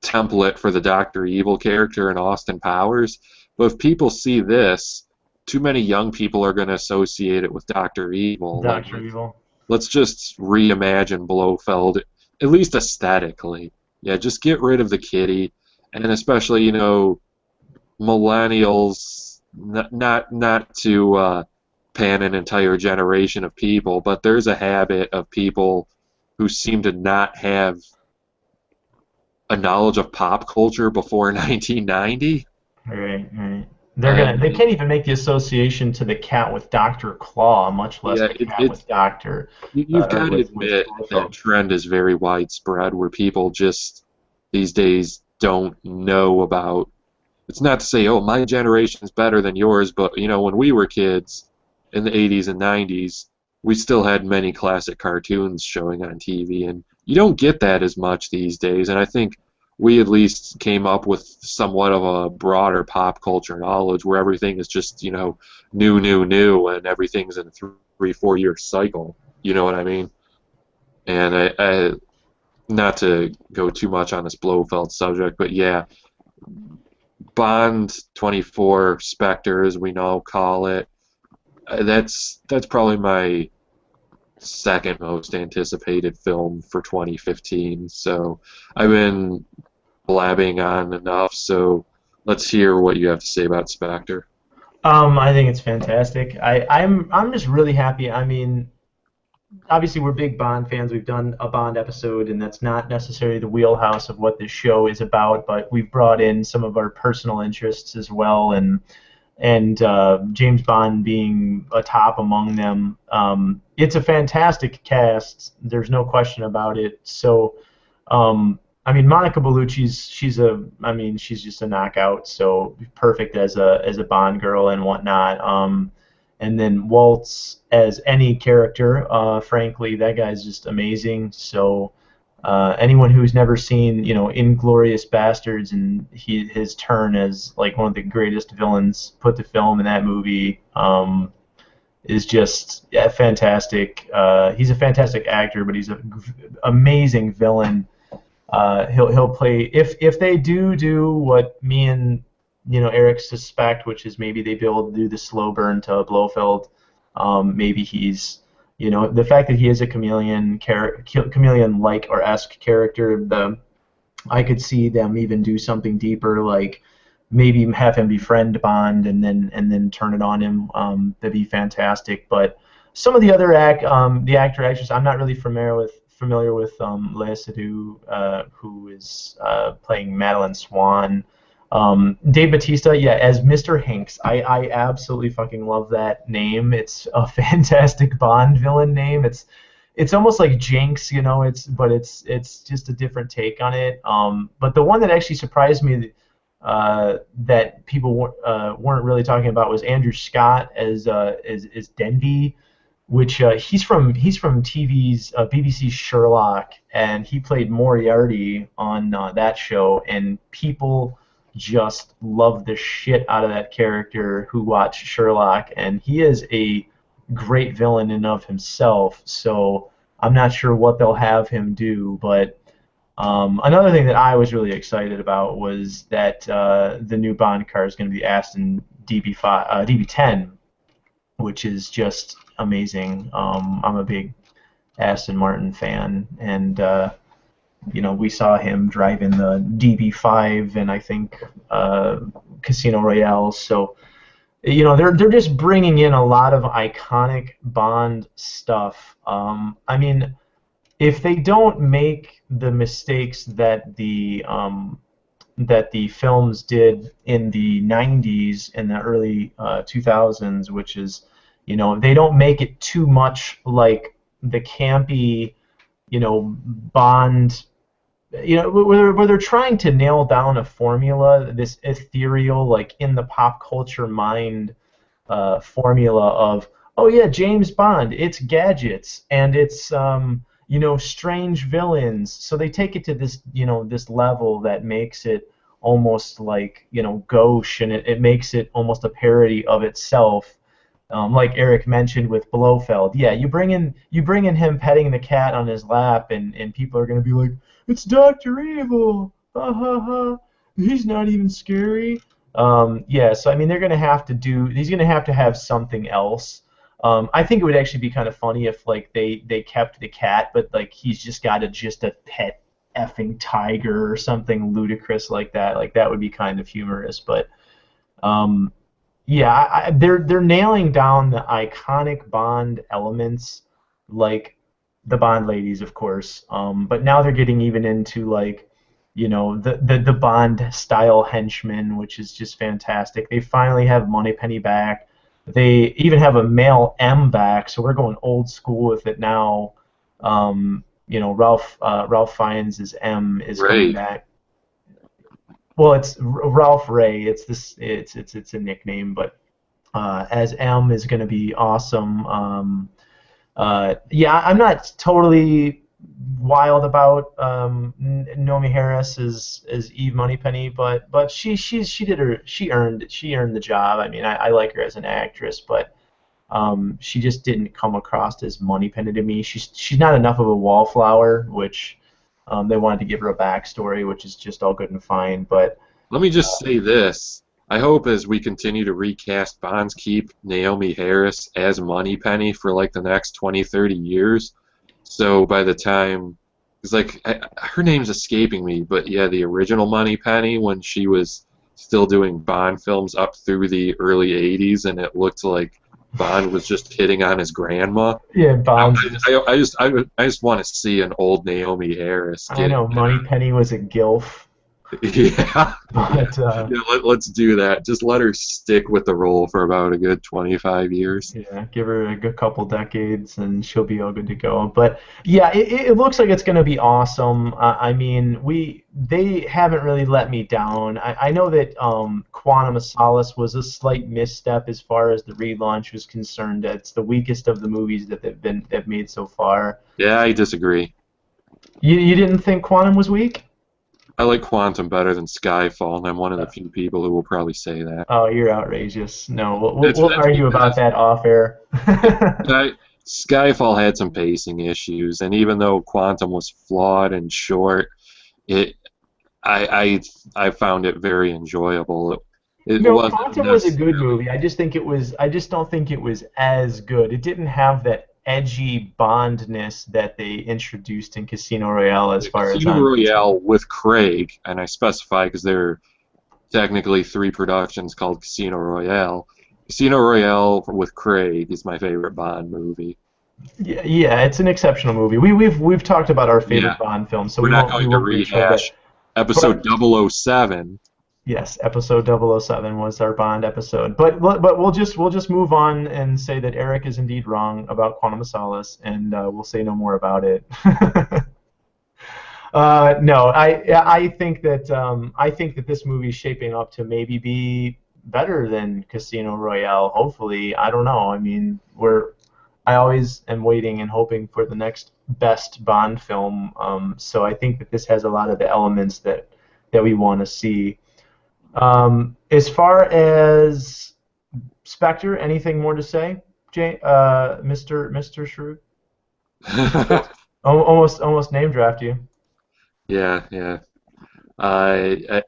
template for the Dr. Evil character in Austin Powers. But if people see this, too many young people are going to associate it with Dr. Evil. Dr. Evil. Let's just reimagine Blofeld, at least aesthetically. Yeah, just get rid of the kitty, and especially, millennials, not to pan an entire generation of people, but there's a habit of people who seem to not have a knowledge of pop culture before 1990. Right. They can't even make the association to the cat with Dr. Claw, much less the cat with Doctor. You've got to admit that trend is very widespread, where people just these days don't know about. It's not to say, oh, my generation's better than yours, but when we were kids in the 80s and 90s, we still had many classic cartoons showing on TV, and you don't get that as much these days. And I think we at least came up with somewhat of a broader pop culture knowledge where everything is just, new, and everything's in a 3-4 year cycle. You know what I mean? And I not to go too much on this Blofeld subject, but yeah, Bond 24, Spectre, as we now call it, that's probably my second most anticipated film for 2015. So I've been blabbing on enough, so let's hear what you have to say about Spectre. I think it's fantastic. I'm just really happy. I mean, obviously we're big Bond fans. We've done a Bond episode, and that's not necessarily the wheelhouse of what this show is about, but we've brought in some of our personal interests as well, and James Bond being a top among them. It's a fantastic cast. There's no question about it. So, I mean, Monica Bellucci's she's just a knockout. So perfect as a Bond girl and whatnot. And then Waltz as any character, frankly, that guy's just amazing. So anyone who's never seen, Inglourious Bastards and his turn as like one of the greatest villains put to film in that movie is just fantastic. He's a fantastic actor, but he's an amazing villain. He'll play if they do what me and Eric suspect, which is maybe they be able to do the slow burn to Blofeld. Maybe he's, the fact that he is a chameleon-like or esque character. I could see them even do something deeper, like maybe have him befriend Bond and then turn it on him. That'd be fantastic. But some of the other the actress, I'm not really familiar with Lea Seydoux, who is playing Madeline Swan. Dave Bautista, as Mr. Hanks. I absolutely fucking love that name. It's a fantastic Bond villain name. It's almost like Jinx, it's just a different take on it. But the one that actually surprised me that people weren't really talking about was Andrew Scott as Denby, which he's from TV's BBC's Sherlock, and he played Moriarty on that show, and people just love the shit out of that character who watched Sherlock, and he is a great villain in of himself. So I'm not sure what they'll have him do, but another thing that I was really excited about was that the new Bond car is going to be Aston DB10, which is just amazing. I'm a big Aston Martin fan, and we saw him driving the DB5 and I think Casino Royale. So, they're just bringing in a lot of iconic Bond stuff. I mean, if they don't make the mistakes that the that the films did in the 90s and the early 2000s, which is, they don't make it too much like the campy, Bond, where they're trying to nail down a formula, this ethereal, like in the pop culture mind formula of, oh yeah, James Bond, it's gadgets and it's strange villains. So they take it to this this level that makes it almost like gauche, and it makes it almost a parody of itself. Like Eric mentioned with Blofeld, yeah, you bring in him petting the cat on his lap, and people are gonna be like, it's Doctor Evil, ha ha ha. He's not even scary. Yeah, so I mean, they're gonna have to do. He's gonna have to have something else. I think it would actually be kind of funny if like they kept the cat, but like he's just got just a pet effing tiger or something ludicrous like that. Like that would be kind of humorous, but yeah, they're nailing down the iconic Bond elements, like the Bond ladies, of course. But now they're getting even into like, the Bond style henchmen, which is just fantastic. They finally have Moneypenny back. They even have a male M back, so we're going old school with it now. Ralph Fiennes' M is coming back. Well, it's Ralph Ray. It's a nickname, but as M is going to be awesome. Yeah, I'm not totally wild about Naomi Harris as Eve Moneypenny, but she earned the job. I mean, I like her as an actress, but she just didn't come across as Moneypenny to me. She's not enough of a wallflower, which they wanted to give her a backstory, which is just all good and fine. But let me just say this. I hope as we continue to recast Bonds, keep Naomi Harris as Moneypenny for like the next 20, 30 years. So by the time, it's like, her name's escaping me, but yeah, the original Moneypenny, when she was still doing Bond films up through the early 80s, and it looked like Bond was just hitting on his grandma. Yeah, Bond. I just want to see an old Naomi Harris. I know Moneypenny was a gilf. Yeah. But yeah, let's do that. Just let her stick with the role for about a good 25 years. Yeah, give her a good couple decades and she'll be all good to go. But yeah, it looks like it's going to be awesome. I mean, they haven't really let me down. I know that Quantum of Solace was a slight misstep as far as the relaunch was concerned. It's the weakest of the movies that they've made so far. Yeah, I disagree. You didn't think Quantum was weak? I like Quantum better than Skyfall, and I'm one of the few people who will probably say that. Oh, you're outrageous. No, we'll argue about that off air. Skyfall had some pacing issues, and even though Quantum was flawed and short, I found it very enjoyable. Quantum was a good movie. I just don't think it was as good. It didn't have that edgy Bondness that they introduced in Casino Royale Casino Royale with Craig, and I specify because there are technically 3 productions called Casino Royale. Casino Royale with Craig is my favorite Bond movie. Yeah, it's an exceptional movie. We've talked about our favorite Bond films, so we're not going to rehash episode 007. Yes, episode 007 was our Bond episode. But we'll just move on and say that Eric is indeed wrong about Quantum of Solace, and we'll say no more about it. No, I think that this movie is shaping up to maybe be better than Casino Royale. Hopefully, I don't know. I mean, I always am waiting and hoping for the next best Bond film. So I think that this has a lot of the elements that we want to see. As far as Spectre, anything more to say, Mr. Shrew? almost name draft you. Yeah. I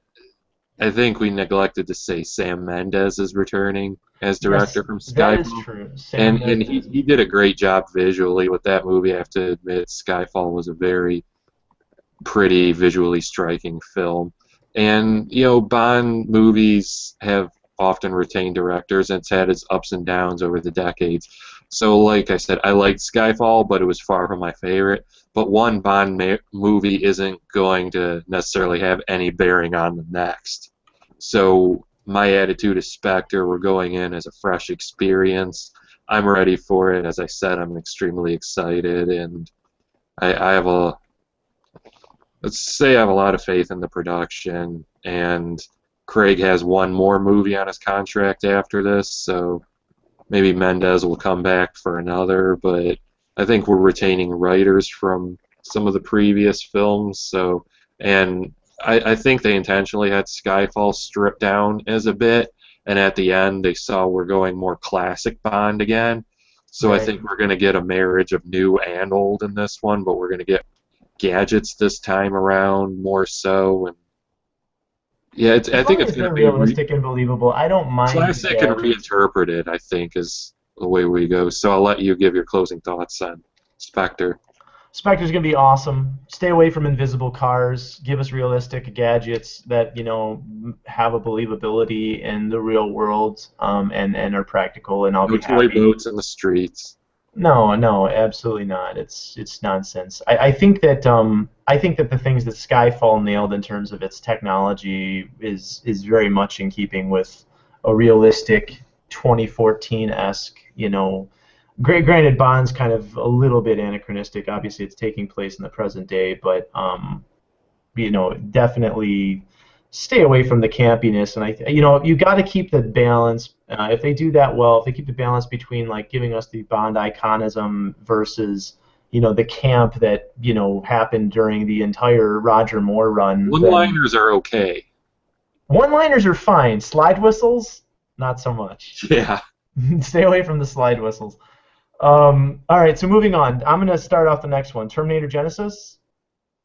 think we neglected to say Sam Mendes is returning as director from Skyfall. That is true. And he did a great job visually with that movie. I have to admit, Skyfall was a very pretty, visually striking film. And, Bond movies have often retained directors, and it's had its ups and downs over the decades. So, like I said, I liked Skyfall, but it was far from my favorite. But one movie isn't going to necessarily have any bearing on the next. So, my attitude is Spectre. We're going in as a fresh experience. I'm ready for it. As I said, I'm extremely excited, and I have a let's say I have a lot of faith in the production. And Craig has one more movie on his contract after this, so maybe Mendez will come back for another, but I think we're retaining writers from some of the previous films, and I think they intentionally had Skyfall stripped down as a bit, and at the end they saw we're going more classic Bond again. So I Right. think we're going to get a marriage of new and old in this one, but we're going to get gadgets this time around more so, and yeah, I As think long it's as going they're to be realistic and believable, I don't mind the classic and gadgets. reinterpreted, I think, is the way we go. So I'll let you give your closing thoughts on Spectre. Spectre's gonna be awesome. Stay away from invisible cars. Give us realistic gadgets that have a believability in the real world, and are practical, and I'll No be toy happy. boats in the streets. No, no, absolutely not. It's nonsense. I think that the things that Skyfall nailed in terms of its technology is very much in keeping with a realistic 2014-esque, granted, Bond's kind of a little bit anachronistic. Obviously, it's taking place in the present day, but definitely stay away from the campiness. And you got to keep the balance. If they do that well, if they keep the balance between like giving us the Bond iconism versus the camp that happened during the entire Roger Moore run, then One-liners are okay. one-liners are fine. Slide whistles, not so much. Yeah, Stay away from the slide whistles. All right, so moving on. I'm gonna start off the next one. Terminator Genisys.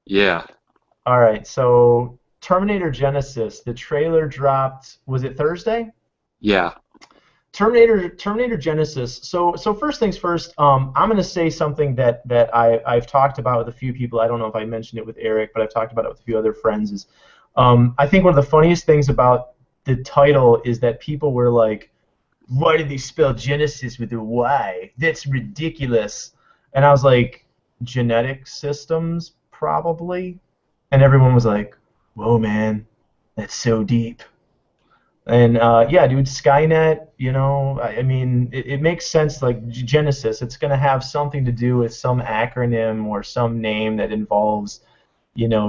yeah, All right, so Terminator Genisys. The trailer dropped. Was it Thursday? yeah. Terminator Genisys. So first things first. I'm gonna say something that I've talked about with a few people. I don't know if I mentioned it with Eric, but I've talked about it with a few other friends. I think one of the funniest things about the title is that people were like, why did they spell Genesis with a Y? That's ridiculous. And I was like, genetic systems, probably. And everyone was like, whoa, man, that's so deep. And yeah, dude, Skynet, I mean, it makes sense. Like Genesis, it's going to have something to do with some acronym or some name that involves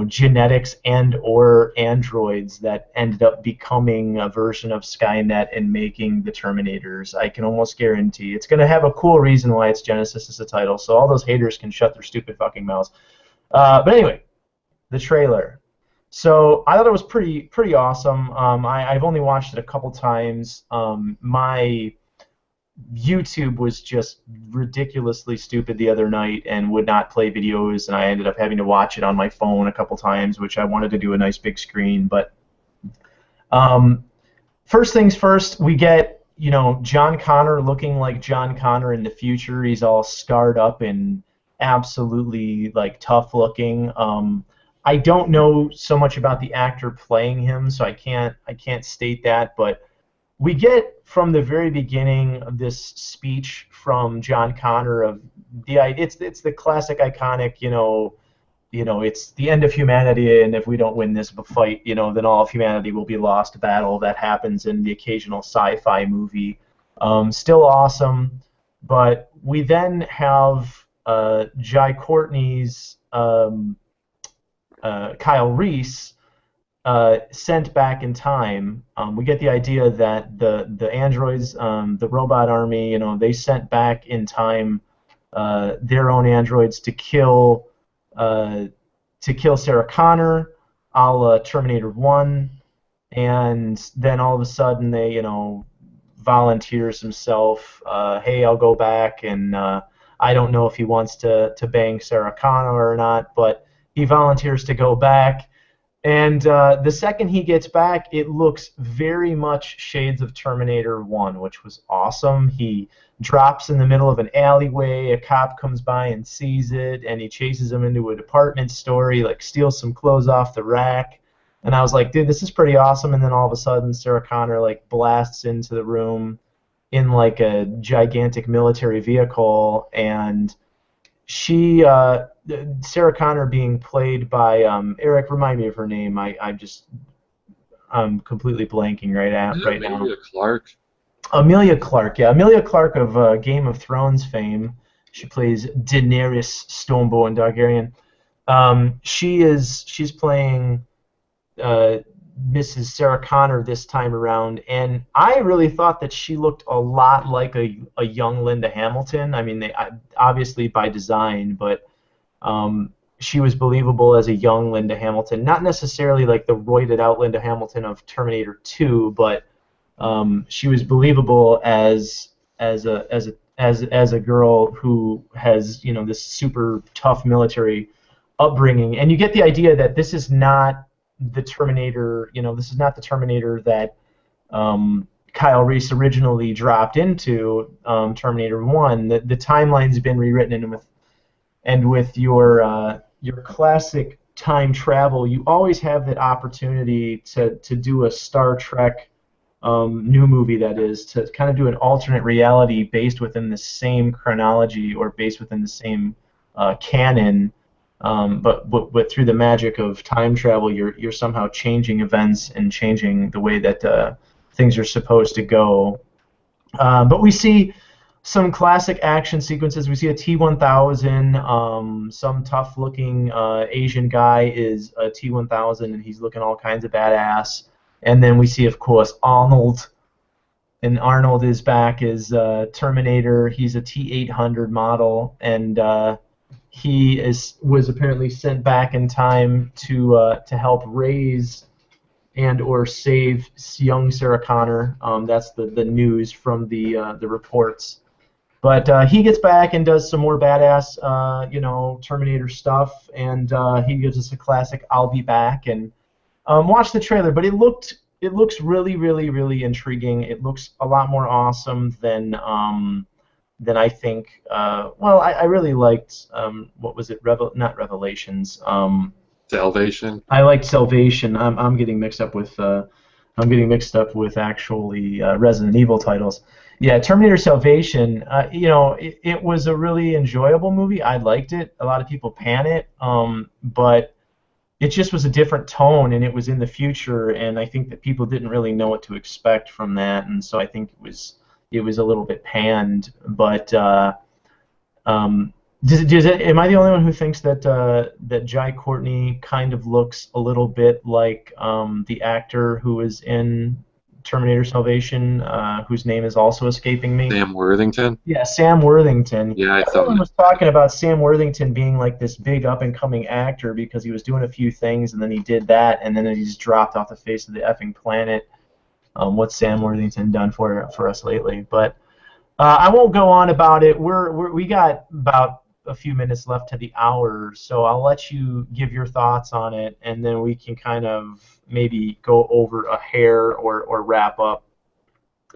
genetics and or androids that ended up becoming a version of Skynet and making the Terminators. I can almost guarantee it's going to have a cool reason why it's Genesis as a title, so all those haters can shut their stupid fucking mouths. But anyway, the trailer. So I thought it was pretty awesome. I've only watched it a couple times. My YouTube was just ridiculously stupid the other night and would not play videos, and I ended up having to watch it on my phone a couple times, which I wanted to do a nice big screen. But um, first things first, we get John Connor looking like John Connor in the future. He's all scarred up and absolutely like tough looking. I don't know so much about the actor playing him, so I can't state that, but we get from the very beginning of this speech from John Connor of it's the classic iconic it's the end of humanity, and if we don't win this fight then all of humanity will be lost battle that happens in the occasional sci-fi movie. Still awesome, but we then have Jai Courtney's Kyle Reese sent back in time. We get the idea that the androids, the robot army, they sent back in time their own androids to kill Sarah Connor, a la Terminator 1, and then all of a sudden they, volunteers himself. Hey, I'll go back, and I don't know if he wants to bang Sarah Connor or not, but he volunteers to go back. And the second he gets back, it looks very much shades of Terminator 1, which was awesome. He drops in the middle of an alleyway, a cop comes by and sees it, and he chases him into a department store. He like steals some clothes off the rack. And I was like, dude, this is pretty awesome. And then all of a sudden, Sarah Connor like blasts into the room, in like a gigantic military vehicle, and she Sarah Connor being played by Eric. Remind me of her name. I'm completely blanking Is it right now. Amelia Clark? Amelia Clark, yeah, Amelia Clark of Game of Thrones fame. She plays Daenerys Stormborn Targaryen. She's playing uh, Mrs. Sarah Connor this time around, and I really thought that she looked a lot like a young Linda Hamilton. I mean, obviously by design, but she was believable as a young Linda Hamilton, not necessarily like the roided out Linda Hamilton of Terminator 2, but she was believable as a girl who has this super tough military upbringing, and you get the idea that this is not the Terminator. This is not the Terminator that Kyle Reese originally dropped into Terminator 1. The timeline's been rewritten, and with your classic time travel, you always have that opportunity to do a Star Trek new movie, that is, to kind of do an alternate reality based within the same chronology or based within the same canon, but through the magic of time travel, you're somehow changing events and changing the way that things are supposed to go. But we see some classic action sequences. We see a T-1000. Some tough-looking Asian guy is a T-1000, and he's looking all kinds of badass. And then we see, of course, Arnold. And Arnold is back as Terminator. He's a T-800 model, and was apparently sent back in time to help raise and or save young Sarah Connor. That's the news from the reports. But he gets back and does some more badass, Terminator stuff, and he gives us a classic "I'll be back." And watch the trailer, but it looks really, really, really intriguing. It looks a lot more awesome than I think. I really liked what was it? Not Revelations. Salvation. I liked Salvation. I'm getting mixed up with actually Resident Evil titles. Yeah, Terminator Salvation. It was a really enjoyable movie. I liked it. A lot of people pan it, but it just was a different tone, and it was in the future, and I think that people didn't really know what to expect from that, and so I think it was a little bit panned. But am I the only one who thinks that Jai Courtney kind of looks a little bit like the actor who was in Terminator Salvation, whose name is also escaping me? Sam Worthington? Yeah, Sam Worthington. Yeah, I thought Everyone was talking about Sam Worthington being like this big up-and-coming actor because he was doing a few things, and then he did that, and then he just dropped off the face of the effing planet. What's Sam Worthington done for us lately? But I won't go on about it. We got about a few minutes left to the hour, so I'll let you give your thoughts on it, and then we can kind of maybe go over a hair or wrap up.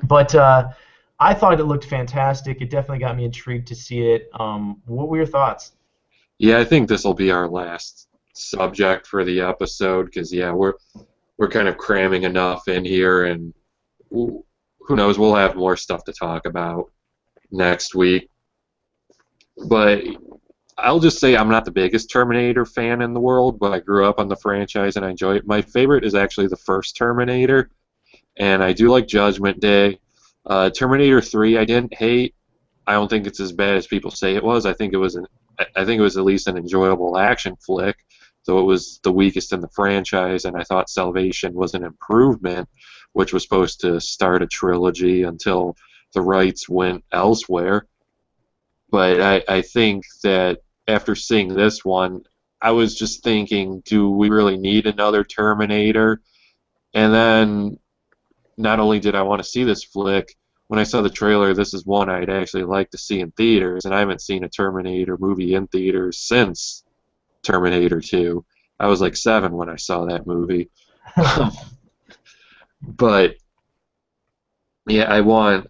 But I thought it looked fantastic. It definitely got me intrigued to see it. What were your thoughts? Yeah, I think this will be our last subject for the episode because we're kind of cramming enough in here, and who knows, we'll have more stuff to talk about next week. But I'll just say I'm not the biggest Terminator fan in the world, but I grew up on the franchise and I enjoy it. My favorite is actually the first Terminator, and I do like Judgment Day. Terminator 3 I didn't hate. I don't think it's as bad as people say it was. I think it was at least an enjoyable action flick, though it was the weakest in the franchise, and I thought Salvation was an improvement, which was supposed to start a trilogy until the rights went elsewhere. But I think that after seeing this one, I was just thinking, do we really need another Terminator? And then not only did I want to see this flick, when I saw the trailer, this is one I'd actually like to see in theaters, and I haven't seen a Terminator movie in theaters since Terminator 2. I was like 7 when I saw that movie. But yeah,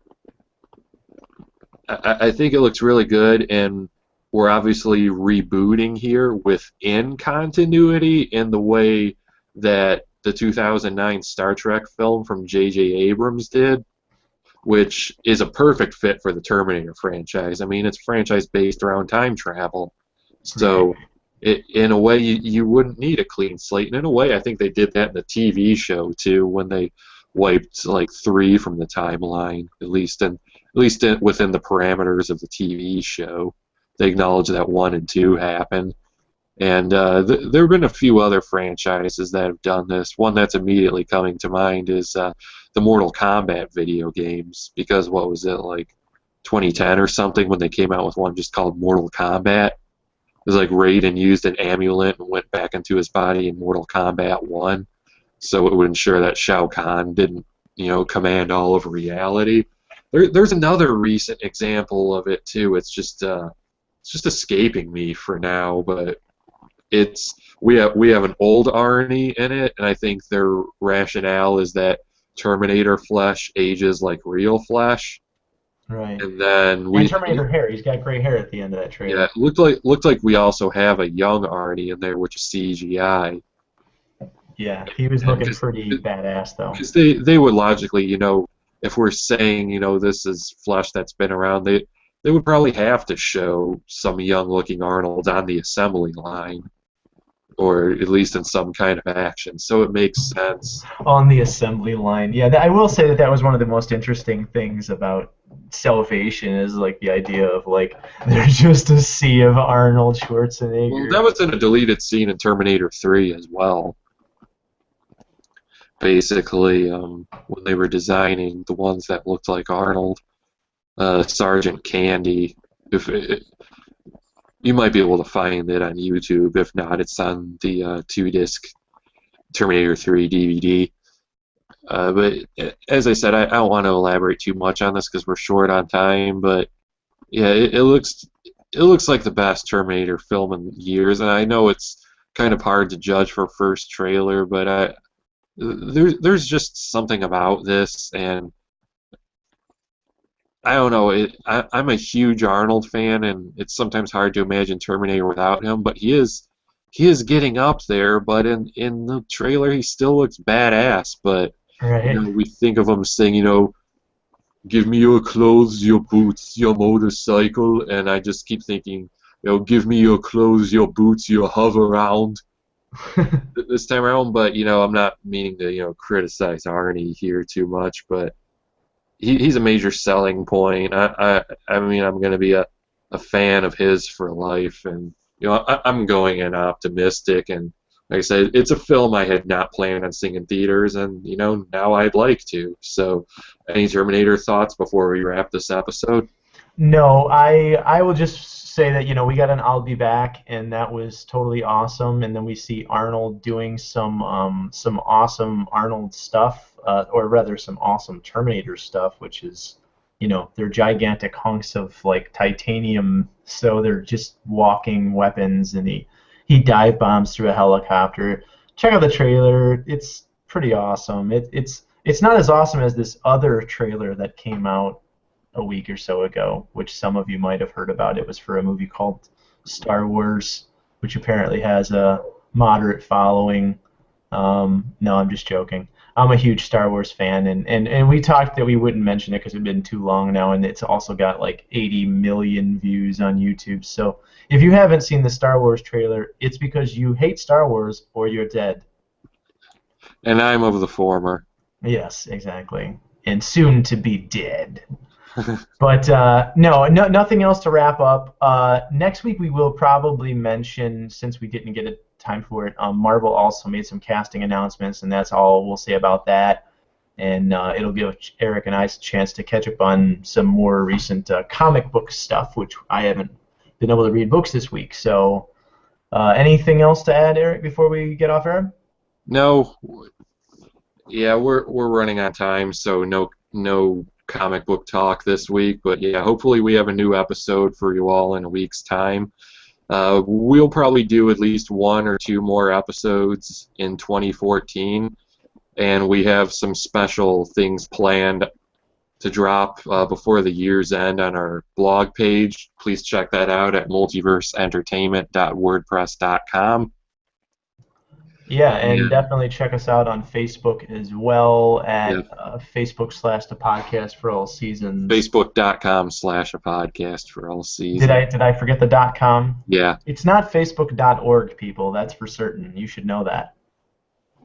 I think it looks really good, and we're obviously rebooting here within continuity in the way that the 2009 Star Trek film from J.J. Abrams did. which is a perfect fit for the Terminator franchise. I mean, it's a franchise based around time travel. So, in a way, you wouldn't need a clean slate. And in a way, I think they did that in the TV show, too, when they wiped, like, 3 from the timeline, at least within the parameters of the TV show. They acknowledged that 1 and 2 happened. And there have been a few other franchises that have done this. One that's immediately coming to mind is the Mortal Kombat video games, because what was it, like 2010 or something, when they came out with one just called Mortal Kombat? It was like Raiden used an amulet and went back into his body in Mortal Kombat 1, so it would ensure that Shao Kahn didn't, command all of reality. There's another recent example of it too. It's just escaping me for now, but we have an old Arnie in it, and I think their rationale is that Terminator flesh ages like real flesh. Right. And then Terminator hair. He's got gray hair at the end of that trailer. Yeah, it looked like we also have a young Arnie in there, which is CGI. Yeah, he was looking pretty badass though. Because they would logically, if we're saying, this is flesh that's been around, they would probably have to show some young-looking Arnold on the assembly line, or at least in some kind of action. So it makes sense. On the assembly line, yeah. I will say that was one of the most interesting things about Salvation, is like the idea of like there's just a sea of Arnold Schwarzenegger. Well, that was in a deleted scene in Terminator 3 as well. Basically, when they were designing the ones that looked like Arnold, Sergeant Candy, you might be able to find it on YouTube. If not, it's on the 2-disc Terminator 3 DVD. But as I said, I don't want to elaborate too much on this because we're short on time. But yeah, it looks like the best Terminator film in years, and I know it's kind of hard to judge for first trailer, but there's just something about this, and I don't know. I'm a huge Arnold fan, and it's sometimes hard to imagine Terminator without him. But he is getting up there. But in the trailer, he still looks badass. But right. We think of him saying, give me your clothes, your boots, your motorcycle, and I just keep thinking, give me your clothes, your boots, your hover-round. This time around, but I'm not meaning to criticize Arnie here too much, but he's a major selling point. I mean, I'm going to be a fan of his for life, and I'm going in optimistic, and like I said, it's a film I had not planned on seeing in theaters, and now I'd like to. So, any Terminator thoughts before we wrap this episode? No, I will just say that we got an I'll Be Back, and that was totally awesome. And then we see Arnold doing some awesome Arnold stuff, or rather some awesome Terminator stuff, which is they're gigantic hunks of like titanium, so they're just walking weapons, and he dive bombs through a helicopter. Check out the trailer; it's pretty awesome. It's not as awesome as this other trailer that came out a week or so ago, which some of you might have heard about. It was for a movie called Star Wars, which apparently has a moderate following. No, I'm just joking. I'm a huge Star Wars fan, and we talked that we wouldn't mention it because it's been too long now, and it's also got like 80 million views on YouTube. So if you haven't seen the Star Wars trailer, it's because you hate Star Wars or you're dead. And I'm of the former. Yes, exactly. And soon to be dead. But no, nothing else to wrap up. Next week we will probably mention, since we didn't get a time for it, Marvel also made some casting announcements, and that's all we'll say about that. And it'll give Eric and I a chance to catch up on some more recent comic book stuff, which I haven't been able to read books this week. So anything else to add, Eric, before we get off air? No. Yeah, we're running on time, so no comic book talk this week, but yeah, hopefully we have a new episode for you all in a week's time. We'll probably do at least 1 or 2 more episodes in 2014, and we have some special things planned to drop before the year's end on our blog page. Please check that out at multiverseentertainment.wordpress.com. Yeah, and And definitely check us out on Facebook as well yeah, at Facebook/the podcast for all seasons. Facebook.com/a podcast for all Did seasons. I forget the .com? Yeah, It's not Facebook.org, people. That's for certain. You should know that.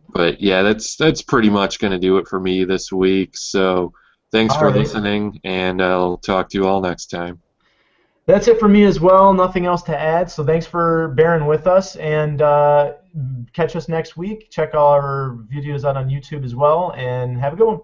but yeah, that's pretty much going to do it for me this week. So thanks All for right. listening, and I'll talk to you all next time. That's it for me as well. Nothing else to add. So thanks for bearing with us, and catch us next week. Check all our videos out on YouTube as well, and have a good one.